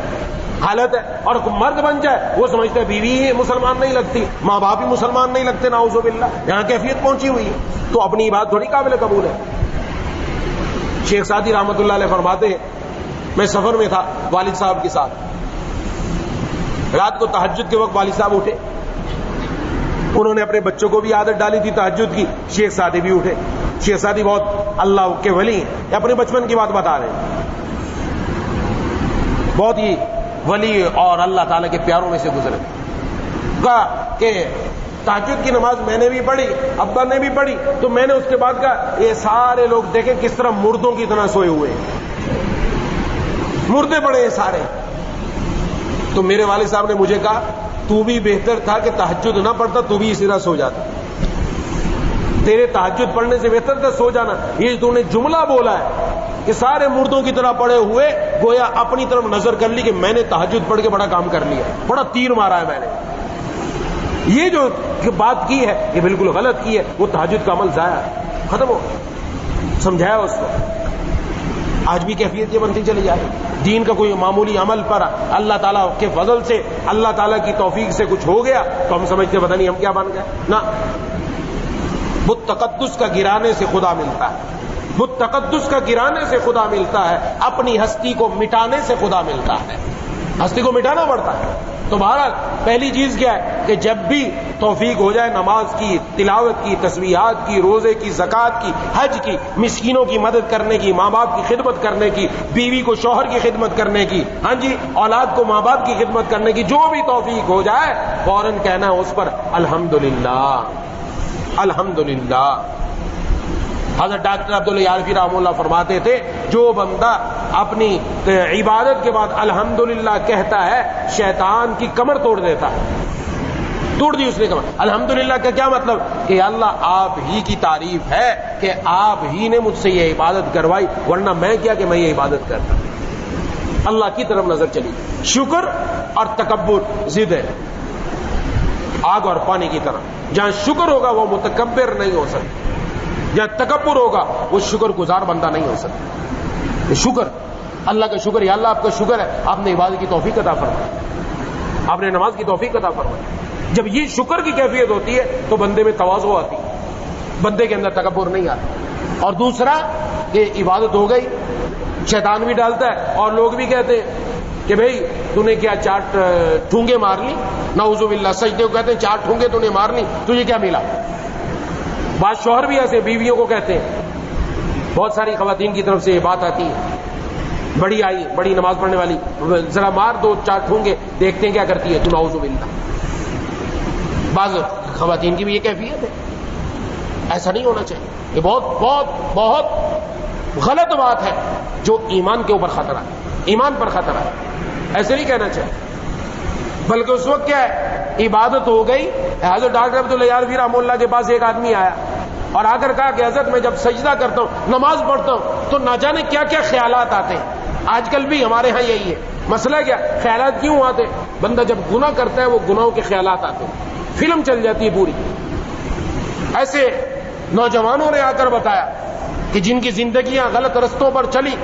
حالت ہے۔ اور مرد بن جائے وہ سمجھتے ہیں بیوی ہی مسلمان نہیں لگتی، ماں باپ ہی مسلمان نہیں لگتے، نعوذ باللہ، یہاں کیفیت پہنچی ہوئی ہے، تو اپنی بات تھوڑی قابل قبول ہے۔ شیخ سعدی رحمۃ اللہ علیہ فرماتے ہیں، میں سفر میں تھا والد صاحب کے ساتھ، رات کو تہجد کے وقت والد صاحب اٹھے، انہوں نے اپنے بچوں کو بھی عادت ڈالی تھی تہجد کی، شیخ سعدی بھی اٹھے، شیخ سعدی بہت اللہ کے ولی ہیں. یہ اپنے بچپن کی بات بتا رہے ہیں. بہت ہی ولی اور اللہ تعالیٰ کے پیاروں میں سے گزرے. کہا کہ تہجد کی نماز میں نے بھی پڑھی, ابا نے بھی پڑھی, تو میں نے اس کے بعد کہا یہ سارے لوگ دیکھیں کس طرح مردوں کی طرح سوئے ہوئے ہیں, مردے پڑے ہیں سارے. تو میرے والد صاحب نے مجھے کہا تو بھی بہتر تھا کہ تہجد نہ پڑھتا, تو بھی اسی طرح سو جاتا. تیرے تہجد پڑھنے سے بہتر تھا سو جانا. یہ تو نے جملہ بولا ہے کہ سارے مردوں کی طرح پڑے ہوئے, گویا اپنی طرف نظر کر لی کہ میں نے تہجد پڑھ کے بڑا کام کر لیا, بڑا تیر مارا ہے میں نے. یہ جو بات کی ہے یہ بالکل غلط کی ہے. وہ تہجد کا عمل ضائع ختم ہو, سمجھایا اس کو. آج بھی کیفیت یہ بنتی چلی جائے. دین کا کوئی معمولی عمل پر اللہ تعالیٰ کے فضل سے, اللہ تعالیٰ کی توفیق سے کچھ ہو گیا تو ہم سمجھتے پتہ نہیں ہم کیا بن گئے. نہ, بت تقدس کا گرانے سے خدا ملتا ہے, بت تقدس کا گرانے سے خدا ملتا ہے, اپنی ہستی کو مٹانے سے خدا ملتا ہے. ہستی کو مٹانا پڑتا ہے. تو بہرحال پہلی چیز کیا ہے کہ جب بھی توفیق ہو جائے نماز کی, تلاوت کی, تسبیحات کی, روزے کی, زکوٰۃ کی, حج کی, مسکینوں کی مدد کرنے کی, ماں باپ کی خدمت کرنے کی, بیوی کو شوہر کی خدمت کرنے کی, ہاں جی, اولاد کو ماں باپ کی خدمت کرنے کی, جو بھی توفیق ہو جائے فوراً کہنا ہے اس پر الحمدللہ, الحمدللہ. حضرت ڈاکٹر عبداللہ عارفی رحمہ اللہ فرماتے تھے جو بندہ اپنی عبادت کے بعد الحمدللہ کہتا ہے شیطان کی کمر توڑ دیتا ہے. توڑ دی اس نے کمر. الحمدللہ کا کیا مطلب کہ اللہ آپ ہی کی تعریف ہے کہ آپ ہی نے مجھ سے یہ عبادت کروائی, ورنہ میں کیا کہ میں یہ عبادت کرتا. اللہ کی طرف نظر چلی. شکر اور تکبر ضد ہے, آگ اور پانی کی طرح. جہاں شکر ہوگا وہ متکبر نہیں ہو سکتا, جہاں تکبر ہوگا وہ شکر گزار بندہ نہیں ہو سکتا. شکر, اللہ کا شکر, یا اللہ آپ کا شکر ہے آپ نے عبادت کی توفیق عطا فرمائی, آپ نے نماز کی توفیق عطا فرمائی. جب یہ شکر کی کیفیت ہوتی ہے تو بندے میں تواضع آتی ہے, بندے کے اندر تکبر نہیں آتا. اور دوسرا کہ عبادت ہو گئی, شیطان بھی ڈالتا ہے اور لوگ بھی کہتے ہیں کہ بھئی تو نے کیا 4 ٹھونگے مار لی, نعوذ باللہ, سجدے کو کہتے ہیں 4 ٹھونگے تو نے مار لی, تجھے کیا ملا. بعض شوہر بھی ایسے بیویوں کو کہتے ہیں, بہت ساری خواتین کی طرف سے یہ بات آتی ہے, بڑی آئی, بڑی نماز پڑھنے والی, ذرا مار 2-4 ٹھونگے, دیکھتے ہیں کیا کرتی ہے, تو نعوذ باللہ. بعض خواتین کی بھی یہ کیفیت ہے. ایسا نہیں ہونا چاہیے. یہ بہت بہت بہت غلط بات ہے جو ایمان کے اوپر خطرہ ہے, ایمان پر خطرہ ہے. ایسے نہیں کہنا چاہیے. بلکہ اس وقت کیا ہے, عبادت ہو گئی. حضرت ڈاکٹر عبداللہ عارفی رحمہ اللہ کے پاس ایک آدمی آیا اور آ کر کہا کہ حضرت میں جب سجدہ کرتا ہوں, نماز پڑھتا ہوں, تو نہ جانے کیا کیا خیالات آتے ہیں. آج کل بھی ہمارے ہاں یہی ہے مسئلہ. کیا خیالات کیوں آتے؟ بندہ جب گناہ کرتا ہے وہ گناہوں کے خیالات آتے ہیں, فلم چل جاتی ہے پوری. ایسے نوجوانوں نے آ کر بتایا کہ جن کی زندگیاں غلط رستوں پر چلی,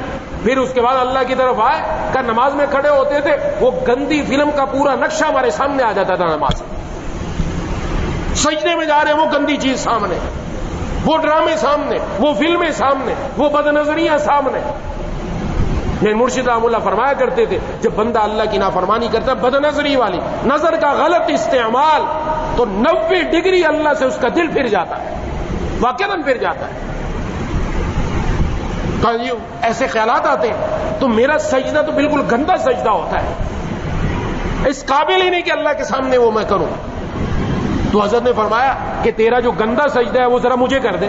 پھر اس کے بعد اللہ کی طرف آئے, کہ نماز میں کھڑے ہوتے تھے, وہ گندی فلم کا پورا نقشہ ہمارے سامنے آ جاتا تھا. نماز سجدے میں جا رہے ہیں, وہ گندی چیز سامنے, وہ ڈرامے سامنے, وہ فلمیں سامنے, وہ بد نظریاں سامنے. میں مرشد رحمہ اللہ فرمایا کرتے تھے جب بندہ اللہ کی نافرمانی کرتا ہے, بد نظری والی نظر کا غلط استعمال, تو 90 ڈگری اللہ سے اس کا دل پھر جاتا ہے, واقعاً پھر جاتا ہے. ایسے خیالات آتے ہیں تو میرا سجدہ تو بالکل گندا سجدہ ہوتا ہے, اس قابل ہی نہیں کہ اللہ کے سامنے وہ میں کروں. تو حضرت نے فرمایا کہ تیرا جو گندا سجدہ ہے وہ ذرا مجھے کر دے.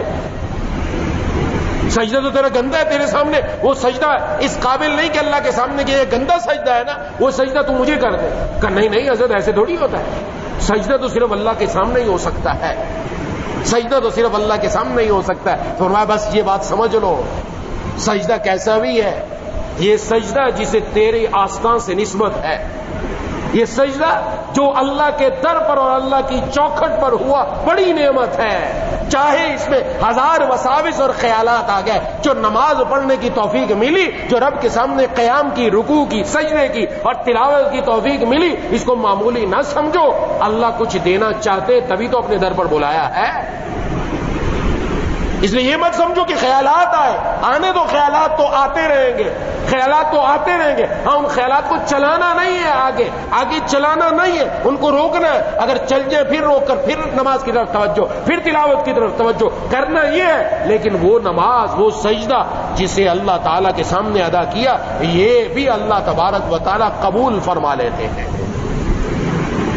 سجدہ تو تیرا گندا ہے تیرے سامنے, وہ سجدہ اس قابل نہیں کہ اللہ کے سامنے کہ یہ گندا سجدہ ہے نا, وہ سجدہ تو مجھے کر دے. کہ نہیں حضرت ایسے تھوڑی ہوتا ہے, سجدہ تو صرف اللہ کے سامنے ہی ہو سکتا ہے, سجدہ تو صرف اللہ کے سامنے ہی ہو سکتا ہے. فرمایا بس یہ بات سمجھ لو, سجدہ کیسا بھی ہے, یہ سجدہ جسے تیری آستان سے نسبت ہے, یہ سجدہ جو اللہ کے در پر اور اللہ کی چوکھٹ پر ہوا بڑی نعمت ہے. چاہے اس میں 1000 وساوس اور خیالات آ گئے, جو نماز پڑھنے کی توفیق ملی, جو رب کے سامنے قیام کی, رکوع کی, سجدے کی اور تلاوت کی توفیق ملی, اس کو معمولی نہ سمجھو. اللہ کچھ دینا چاہتے تبھی تو اپنے در پر بلایا ہے. اس لیے یہ مت سمجھو کہ خیالات آئے، آنے دو، خیالات تو آتے رہیں گے، خیالات تو آتے رہیں گے، ہاں ان خیالات کو چلانا نہیں ہے، آگے چلانا نہیں ہے، ان کو روکنا ہے۔ اگر چل جائے پھر روک کر پھر نماز کی طرف توجہ، پھر تلاوت کی طرف توجہ کرنا یہ ہے۔ لیکن وہ نماز، وہ سجدہ جسے اللہ تعالیٰ کے سامنے ادا کیا، یہ بھی اللہ تبارک و تعالیٰ قبول فرما لیتے ہیں۔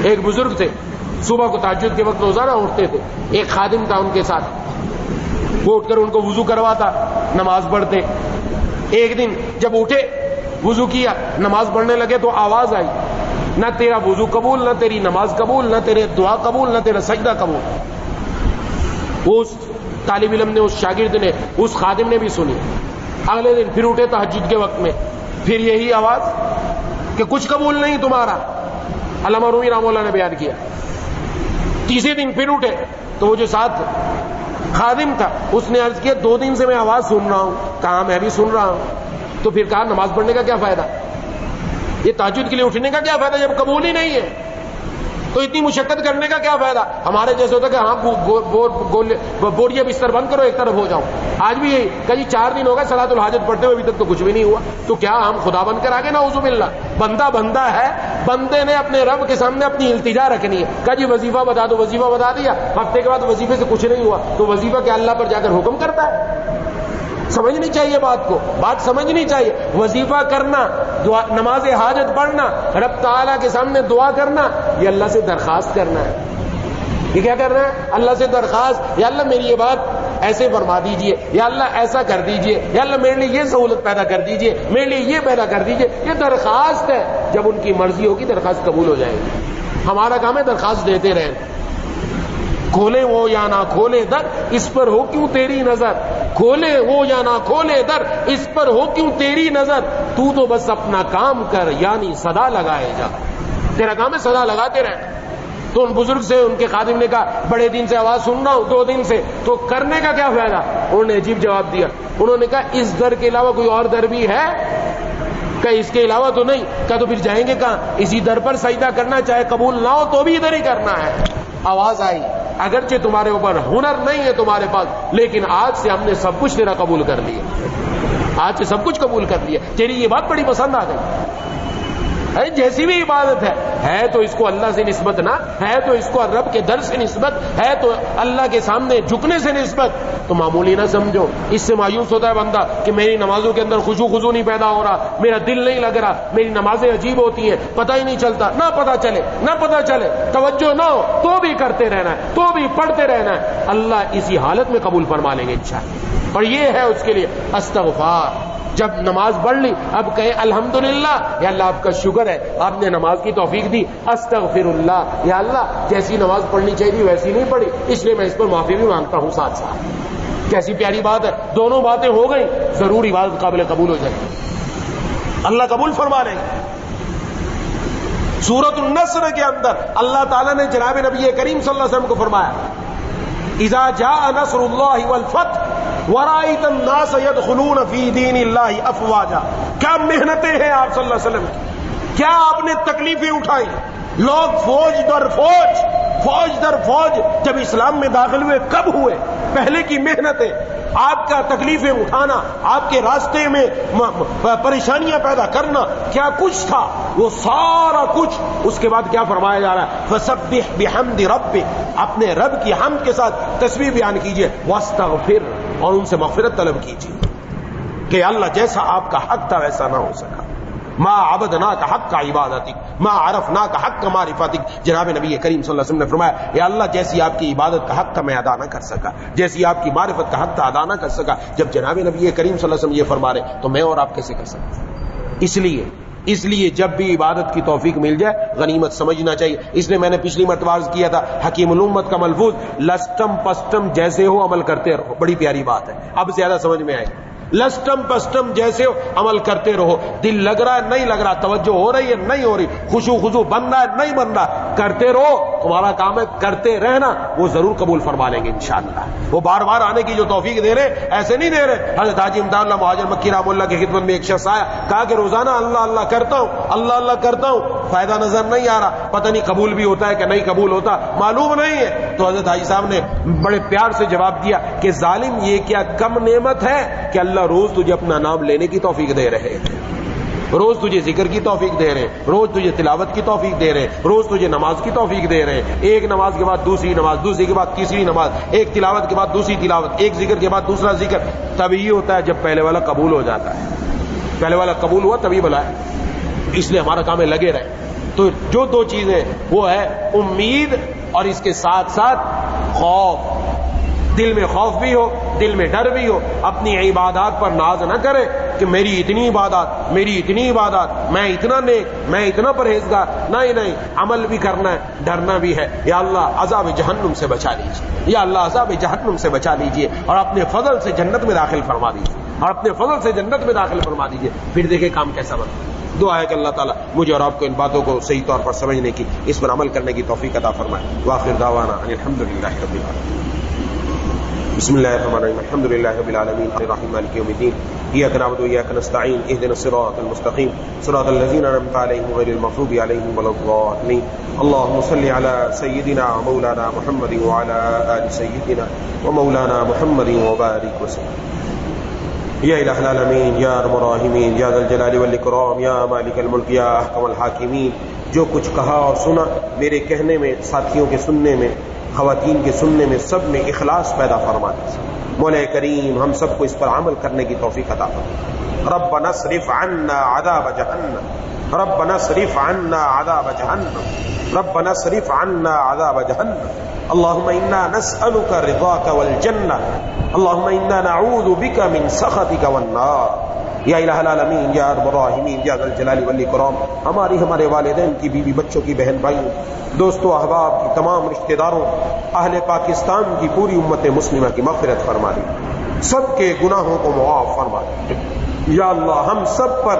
ایک بزرگ تھے، صبح کو تہجد کے وقت روزانہ اٹھتے تھے، ایک خادم تھا ان کے ساتھ، وہ اٹھ کر ان کو وضو کرواتا، نماز پڑھتے۔ ایک دن جب اٹھے، وضو کیا، نماز پڑھنے لگے تو آواز آئی، نہ تیرا وضو قبول، نہ تیری نماز قبول، نہ تیرے دعا قبول، نہ تیرا سجدہ قبول۔ اس طالب علم نے، اس شاگرد نے، اس خادم نے بھی سنی۔ اگلے دن پھر اٹھے تہجد کے وقت میں، پھر یہی آواز کہ کچھ قبول نہیں تمہارا۔ علامہ رومی رحمہ اللہ نے بیان کیا۔ تیسرے دن پھر اٹھے تو وہ جو ساتھ خادم تھا اس نے عرض کیا 2 دن سے میں آواز سن رہا ہوں۔ کہا میں بھی سن رہا ہوں۔ تو پھر کہا نماز پڑھنے کا کیا فائدہ، یہ تہجد کے لیے اٹھنے کا کیا فائدہ جب قبول ہی نہیں ہے، تو اتنی مشقت کرنے کا کیا فائدہ۔ ہمارے جیسے ہوتا کہ ہاں بوریا بستر بند کرو ایک طرف ہو جاؤں۔ آج بھی یہی کہ 4 دن ہوگا صلاۃ الحاجت پڑھتے ہوئے ابھی تک تو کچھ بھی نہیں ہوا، تو کیا ہم خدا بن کر آگے نعوذ باللہ۔ بندہ ہے، بندے نے اپنے رب کے سامنے اپنی التجا رکھنی ہے۔ کہا جی وظیفہ بتا دو، وظیفہ بتا دیا، ہفتے کے بعد وظیفے سے کچھ نہیں ہوا، تو وظیفہ کیا اللہ پر جا کر حکم کرتا ہے؟ سمجھنی چاہیے بات کو، بات سمجھنی چاہیے۔ وظیفہ کرنا، نماز حاجت پڑھنا، رب تعالیٰ کے سامنے دعا کرنا، یہ اللہ سے درخواست کرنا ہے۔ یہ کیا کرنا ہے؟ اللہ سے درخواست، یا اللہ میری یہ بات ایسے فرما دیجئے، یا اللہ ایسا کر دیجئے، یا اللہ میرے لیے یہ سہولت پیدا کر دیجئے، میرے لیے یہ پیدا کر دیجئے۔ یہ درخواست ہے، جب ان کی مرضی ہوگی درخواست قبول ہو جائے گی۔ ہمارا کام ہے درخواست دیتے رہیں، کھولے وہ یا نہ کھولے در، اس پر ہو کیوں تیری نظر، کھولے وہ یا نہ کھولے در، اس پر ہو کیوں تیری نظر، تو بس اپنا کام کر یعنی صدا لگائے جا۔ تیرا کام ہے صدا لگاتے رہنا۔ تو ان بزرگ سے ان کے خادم نے کہا بڑے دن سے آواز سن رہا ہوں، 2 دن سے، تو کرنے کا کیا فائدہ؟ انہوں نے عجیب جواب دیا، انہوں نے کہا اس در کے علاوہ کوئی اور در بھی ہے؟ کہ اس کے علاوہ تو نہیں۔ کہا تو پھر جائیں گے کہاں؟ اسی در پر سجدہ کرنا، چاہے قبول نہ ہو تو بھی ادھر ہی کرنا ہے۔ آواز آئی، اگرچہ تمہارے اوپر ہنر نہیں ہے تمہارے پاس، لیکن آج سے ہم نے سب کچھ تیرا قبول کر لیا، آج سے سب کچھ قبول کر لیا، تیری یہ بات بڑی پسند آ گئی۔ جیسی بھی عبادت ہے تو اس کو اللہ سے نسبت نہ ہے، تو اس کو رب کے در سے نسبت ہے، تو اللہ کے سامنے جھکنے سے نسبت، تو معمولی نہ سمجھو۔ اس سے مایوس ہوتا ہے بندہ کہ میری نمازوں کے اندر خضوع نہیں پیدا ہو رہا، میرا دل نہیں لگ رہا، میری نمازیں عجیب ہوتی ہیں، پتہ ہی نہیں چلتا۔ نہ پتہ چلے، توجہ نہ ہو تو بھی کرتے رہنا ہے، تو بھی پڑھتے رہنا ہے، اللہ اسی حالت میں قبول فرما لیں گے انشاءاللہ۔ اور یہ ہے اس کے لیے استغفار۔ جب نماز پڑھ لی اب کہے الحمدللہ، یا اللہ آپ کا شکر ہے آپ نے نماز کی توفیق دی، استغفر اللہ، یا اللہ جیسی نماز پڑھنی چاہیے ویسی نہیں پڑھی، اس لیے میں اس پر معافی بھی مانگتا ہوں ساتھ ساتھ۔ کیسی پیاری بات ہے، دونوں باتیں ہو گئیں، ضرور عبادت قابل قبول ہو جائے گی، اللہ قبول فرما لیں گے۔ سورۃ النصر کے اندر اللہ تعالیٰ نے جناب نبی کریم صلی اللہ علیہ وسلم کو فرمایا اذا جاء نصر اللہ والفتح ورأيت الناس يدخلون في دین اللہ افواجا۔ کیا محنتیں ہیں آپ صلی اللہ علیہ وسلم کی، کیا آپ نے تکلیفیں اٹھائی، لوگ فوج در فوج جب اسلام میں داخل ہوئے، کب ہوئے؟ پہلے کی محنتیں، آپ کا تکلیفیں اٹھانا، آپ کے راستے میں پریشانیاں پیدا کرنا، کیا کچھ تھا، وہ سارا کچھ۔ اس کے بعد کیا فرمایا جا رہا ہے؟ فسبح بحمد ربک، اپنے رب کی حمد کے ساتھ تسبیح بیان کیجئے، واستغفر، اور ان سے مغفرت طلب کیجئے کہ اللہ جیسا آپ کا حق تھا ویسا نہ ہو سکا، ما عبدناک حق عبادتک ما عرفناک حق معرفتک۔ جناب نبی کریم صلی اللہ علیہ وسلم نے فرمایا یا اللہ جیسی آپ کی عبادت کا حق تھا میں ادا نہ کر سکا، جیسی آپ کی معرفت کا حق تھا ادا نہ کر سکا۔ جب جناب نبی کریم صلی اللہ علیہ وسلم یہ فرما رہے تو میں اور آپ کیسے کر سکتے؟ اس لیے جب بھی عبادت کی توفیق مل جائے غنیمت سمجھنا چاہیے۔ اس لیے میں نے پچھلی مرتبہ عرض کیا تھا حکیم الامت کا ملفوظ لسٹم پسٹم جیسے ہو عمل کرتے رہو، بڑی پیاری بات ہے، اب زیادہ سمجھ میں آئے۔ لسٹم پسٹم جیسے ہو عمل کرتے رہو، دل لگ رہا ہے نہیں لگ رہا، توجہ ہو رہی ہے نہیں ہو رہی، خضوع بن رہا ہے نہیں بن رہا، کرتے رہو، تمہارا کام ہے کرتے رہنا، وہ ضرور قبول فرما لیں گے انشاءاللہ۔ وہ بار بار آنے کی جو توفیق دے رہے ایسے نہیں دے رہے۔ حضرت حاجی امداد اللہ مہاجر مکی رحمہ اللہ کی خدمت میں ایک شخص آیا، کہا کہ روزانہ اللہ اللہ کرتا ہوں، اللہ اللہ کرتا ہوں، فائدہ نظر نہیں آ رہا، پتہ نہیں قبول بھی ہوتا ہے کہ نہیں قبول ہوتا، معلوم نہیں ہے. تو حضرت حاجی صاحب نے بڑے پیار سے جواب دیا کہ ظالم یہ کیا کم نعمت ہے کہ اللہ روز تجھے اپنا نام لینے کی توفیق دے رہے ہیں، روز تجھے ذکر کی توفیق دے رہے ہیں، روز تجھے تلاوت کی توفیق دے رہے ہیں، روز تجھے نماز کی توفیق دے رہے ہیں. ایک نماز کے بعد دوسری نماز، دوسری کے بعد تیسری نماز، ایک تلاوت کے بعد دوسری تلاوت، ایک ذکر کے بعد دوسرا ذکر. تب یہ ہوتا ہے جب پہلے والا قبول ہو جاتا ہے. پہلے والا قبول ہوا تبھی بلا ہے. اس لیے ہمارا کام ہے لگے رہے. تو جو دو چیزیں وہ ہے امید اور اس کے ساتھ ساتھ خوف. دل میں خوف بھی ہو، دل میں ڈر بھی ہو. اپنی عبادات پر ناز نہ کرے کہ میری اتنی عبادات، میری اتنی عبادات، میں اتنا نیک، میں اتنا پرہیزگار. نہیں، عمل بھی کرنا ہے، ڈرنا بھی ہے. یا اللہ عذاب جہنم سے بچا لیجیے، یا اللہ عذاب جہنم سے بچا لیجیے اور اپنے فضل سے جنت میں داخل فرما دیجیے، اور اپنے فضل سے جنت میں داخل فرما دیجیے. پھر دیکھیں کام کیسا بنتا ہے. دعا ہے کہ اللہ تعالیٰ مجھے اور آپ کو ان باتوں کو صحیح طور پر سمجھنے کی، اس پر عمل کرنے کی توفیق عطا فرمائے. وآخر دعوانا ان الحمدللہ رب العالمین. بسم اللہ الرحمن الرحیم. الحمد للہ رب العالمین الرحمن مالک یوم الدین. ایاک نعبد وایاک نستعین. اهدنا الصراط المستقیم صراط الذین انعمت علیہم غیر المغضوب علیہم ولا الضالین. اللهم صل على سيدنا ومولانا محمد وعلى آل سيدنا ومولانا محمد وبارك وسلم. یا الہ العالمین یا ارحم الراحمین یا ذا الجلال والاکرام یا مالک الملک یا احکم الحاکمین. جو کچھ کہا اور سنا میرے کہنے میں، ساتھیوں کے سننے میں، خواتین کے سننے میں، سب میں اخلاص پیدا فرما دیجیے. مولا کریم ہم سب کو اس پر عمل کرنے کی توفیق عطا فرما. ربنا اصرف عنا عذاب جہنم، ربنا اصرف عنا عذاب جہنم، ربنا اصرف عنا عذاب جہنم. اللهم انا نسألك رضاك والجنة، اللهم انا نعوذ بك من سخطك والنار. یا الہ العالمین یا ارحم الراحمین یا ذا الجلال والاکرام ہمارے والدین کی، بیوی بچوں کی، بہن بھائیوں، دوستوں احباب کی، تمام رشتہ داروں، اہل پاکستان کی پوری امت مسلمہ کی مغفرت فرما دی، سب کے گناہوں کو معاف فرما دی. یا اللہ ہم سب پر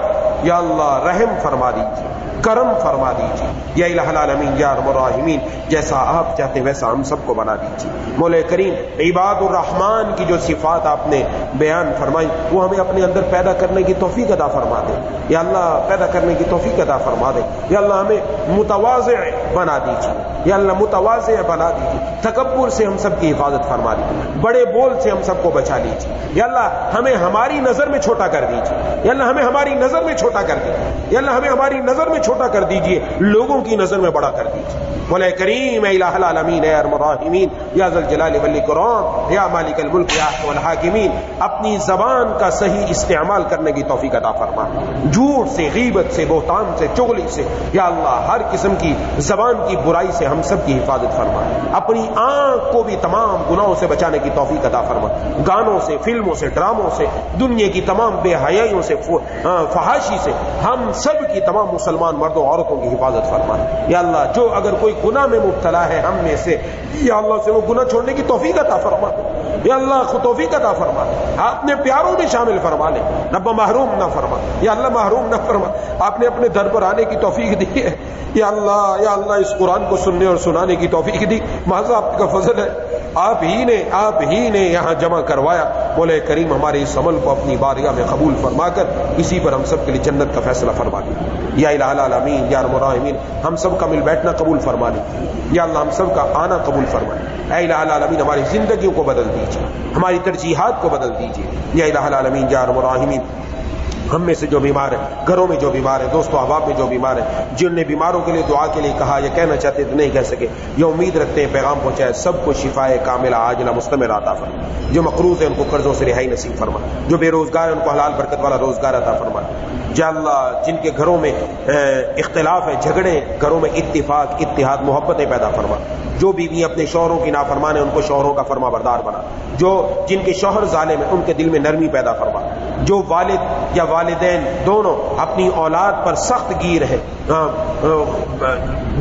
یا اللہ رحم فرما دیجیے، کرم فرما دیجیے. یا الہ العالمین یا ارحم الراحمین جیسا آپ چاہتے ویسا ہم سب کو بنا دیجیے. مولا کریم عباد الرحمن کی جو صفات آپ نے بیان فرمائی وہ ہمیں اپنے اندر پیدا کرنے کی توفیق عطا فرما دے. یا اللہ پیدا کرنے کی توفیق عطا فرما دے. یا اللہ ہمیں متواضع بنا دیجیے، یا اللہ متواضع بنا دیجیے. تکبر سے ہم سب کی حفاظت فرما دیجیے، بڑے بول سے ہم سب کو بچا لیجیے. یا اللہ ہمیں ہماری نظر میں چھوٹا کر دیجیے، یا اللہ ہمیں ہماری نظر میں چھوٹا کر دیجیے، یا اللہ ہمیں ہماری نظر میں چھوٹا کر دیجیے، لوگوں کی نظر میں بڑا کر دیجیے. مولا کریم اے الہ العالمین اے ارحم الراحمین یا ذا الجلال والاکرام یا مالک الملک یا احکم الحاکمین اپنی زبان کا صحیح استعمال کرنے کی توفیق عطا فرما. جھوٹ سے، غیبت سے، بہتان سے، چغلی سے یا اللہ ہر قسم کی زبان کی برائی سے ہم سب کی حفاظت فرما. اپنی آنکھ کو بھی تمام گناہوں سے بچانے کی توفیق عطا فرما. گانوں سے، فلموں سے، ڈراموں سے، دنیا کی تمام بے حیائیوں سے، فحاشی سے ہم سب کی تمام مسلمان مردوں عورتوں کی حفاظت فرما. یا اللہ جو اگر کوئی گناہ میں مبتلا ہے ہم میں سے، یا اللہ سے وہ گناہ چھوڑنے کی توفیق عطا فرما. یا اللہ خود توفیق عطا فرما، اپنے پیاروں میں شامل فرما لے. رب محروم نہ فرما، یا اللہ محروم نہ فرما. آپ نے اپنے در پر آنے کی توفیق دی ہے. یا اللہ اس قرآن کو سننے اور سنانے کی توفیق دی. محض آپ کا فضل ہے، آپ ہی نے یہاں جمع کروایا. مولا کریم ہمارے اس عمل کو اپنی بارگاہ میں قبول فرما کر اسی پر ہم سب کے لیے جنت کا فیصلہ فرما دے. یا الہ العالمین یا ارحم الراحمین ہم سب کا مل بیٹھنا قبول فرما لے. یا اللہ ہم سب کا آنا قبول فرما لے. اے الہ العالمین ہماری زندگیوں کو بدل دیجیے، ہماری ترجیحات کو بدل دیجیے. یا الہ العالمین یا ارحم الراحمین ہم میں سے جو بیمار ہیں، گھروں میں جو بیمار ہیں، دوستوں احباب میں جو بیمار ہیں، جن نے بیماروں کے لیے دعا کے لیے کہا یا کہنا چاہتے تو نہیں کہہ سکے، یہ امید رکھتے ہیں پیغام پہنچائے، سب کو شفائے کاملہ عاجلہ مستمر عطا فرما. جو مقروض ہیں ان کو قرضوں سے رہائی نصیب فرما. جو بے روزگار ہیں ان کو حلال برکت والا روزگار عطا فرما. یا اللہ جن کے گھروں میں اختلاف ہے، جھگڑے، گھروں میں اتفاق، اتحاد، محبتیں پیدا فرما. جو بیوی اپنے شوہروں کی نافرمان ہیں ان کو شوہروں کا فرما بردار بنا. جن کے شوہر ظالم ہیں ان کے دل میں نرمی پیدا فرما. جو والد یا والدین دونوں اپنی اولاد پر سخت گیر ہے،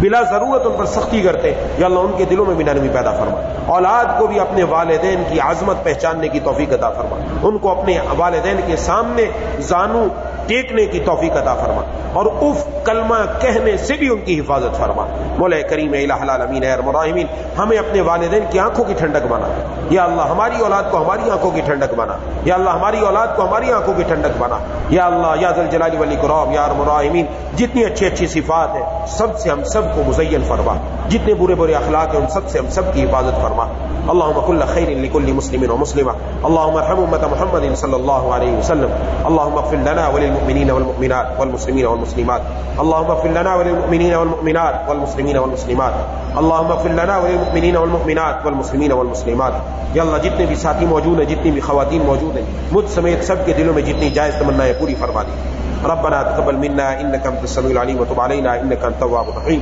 بلا ضرورت ان پر سختی کرتے ہیں، یا اللہ ان کے دلوں میں بھی نرمی پیدا فرما. اولاد کو بھی اپنے والدین کی عظمت پہچاننے کی توفیق عطا فرما. ان کو اپنے والدین کے سامنے زانو ٹیکنے کی توفیق عطا فرما اور اف کلمہ کہنے سے بھی ان کی حفاظت فرما. مولا کریم الہ العالمین اے ارحم الراحمین ہمیں اپنے والدین کی آنکھوں کی ٹھنڈک بنا. یا اللہ ہماری اولاد کو ہماری آنکھوں کی ٹھنڈک بنا. یا اللہ ہماری اولاد کو ہماری آنکھوں کی ٹھنڈک بنا. یا اللہ یا ذا الجلال والاکرام یا ارحم الراحمین جتنی اچھی اچھی صفات ہیں سب سے ہم سب کو مزین فرما. جتنے برے برے اخلاق ہیں ان سب سے ہم سب کی حفاظت فرما. اللهم كل خير لكل مسلم ومسلمة. اللهم ارحم أمة محمد صلى الله عليه وسلم. اللهم اغفر لنا وللمؤمنين والمؤمنات والمسلمين والمسلمات. اللهم اغفر لنا وللمؤمنين والمؤمنات والمسلمين والمسلمات. اللهم اغفر لنا وللمؤمنين والمؤمنات والمسلمين والمسلمات. یا اللہ جتنے بھی ساتھی موجود ہیں جتنی بھی خواتین موجود ہیں مجھ سمیت سب کے دلوں میں جتنی جائز تمنائیں پوری فرما دی. ربنا تقبل منا انك انت السميع العليم وتب علينا انك انت التواب الرحيم.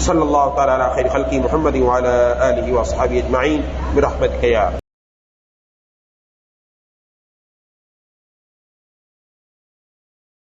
صلى الله تعالى على خير خلقه محمد وعلى اله واصحابه اجمعين برحمتك يا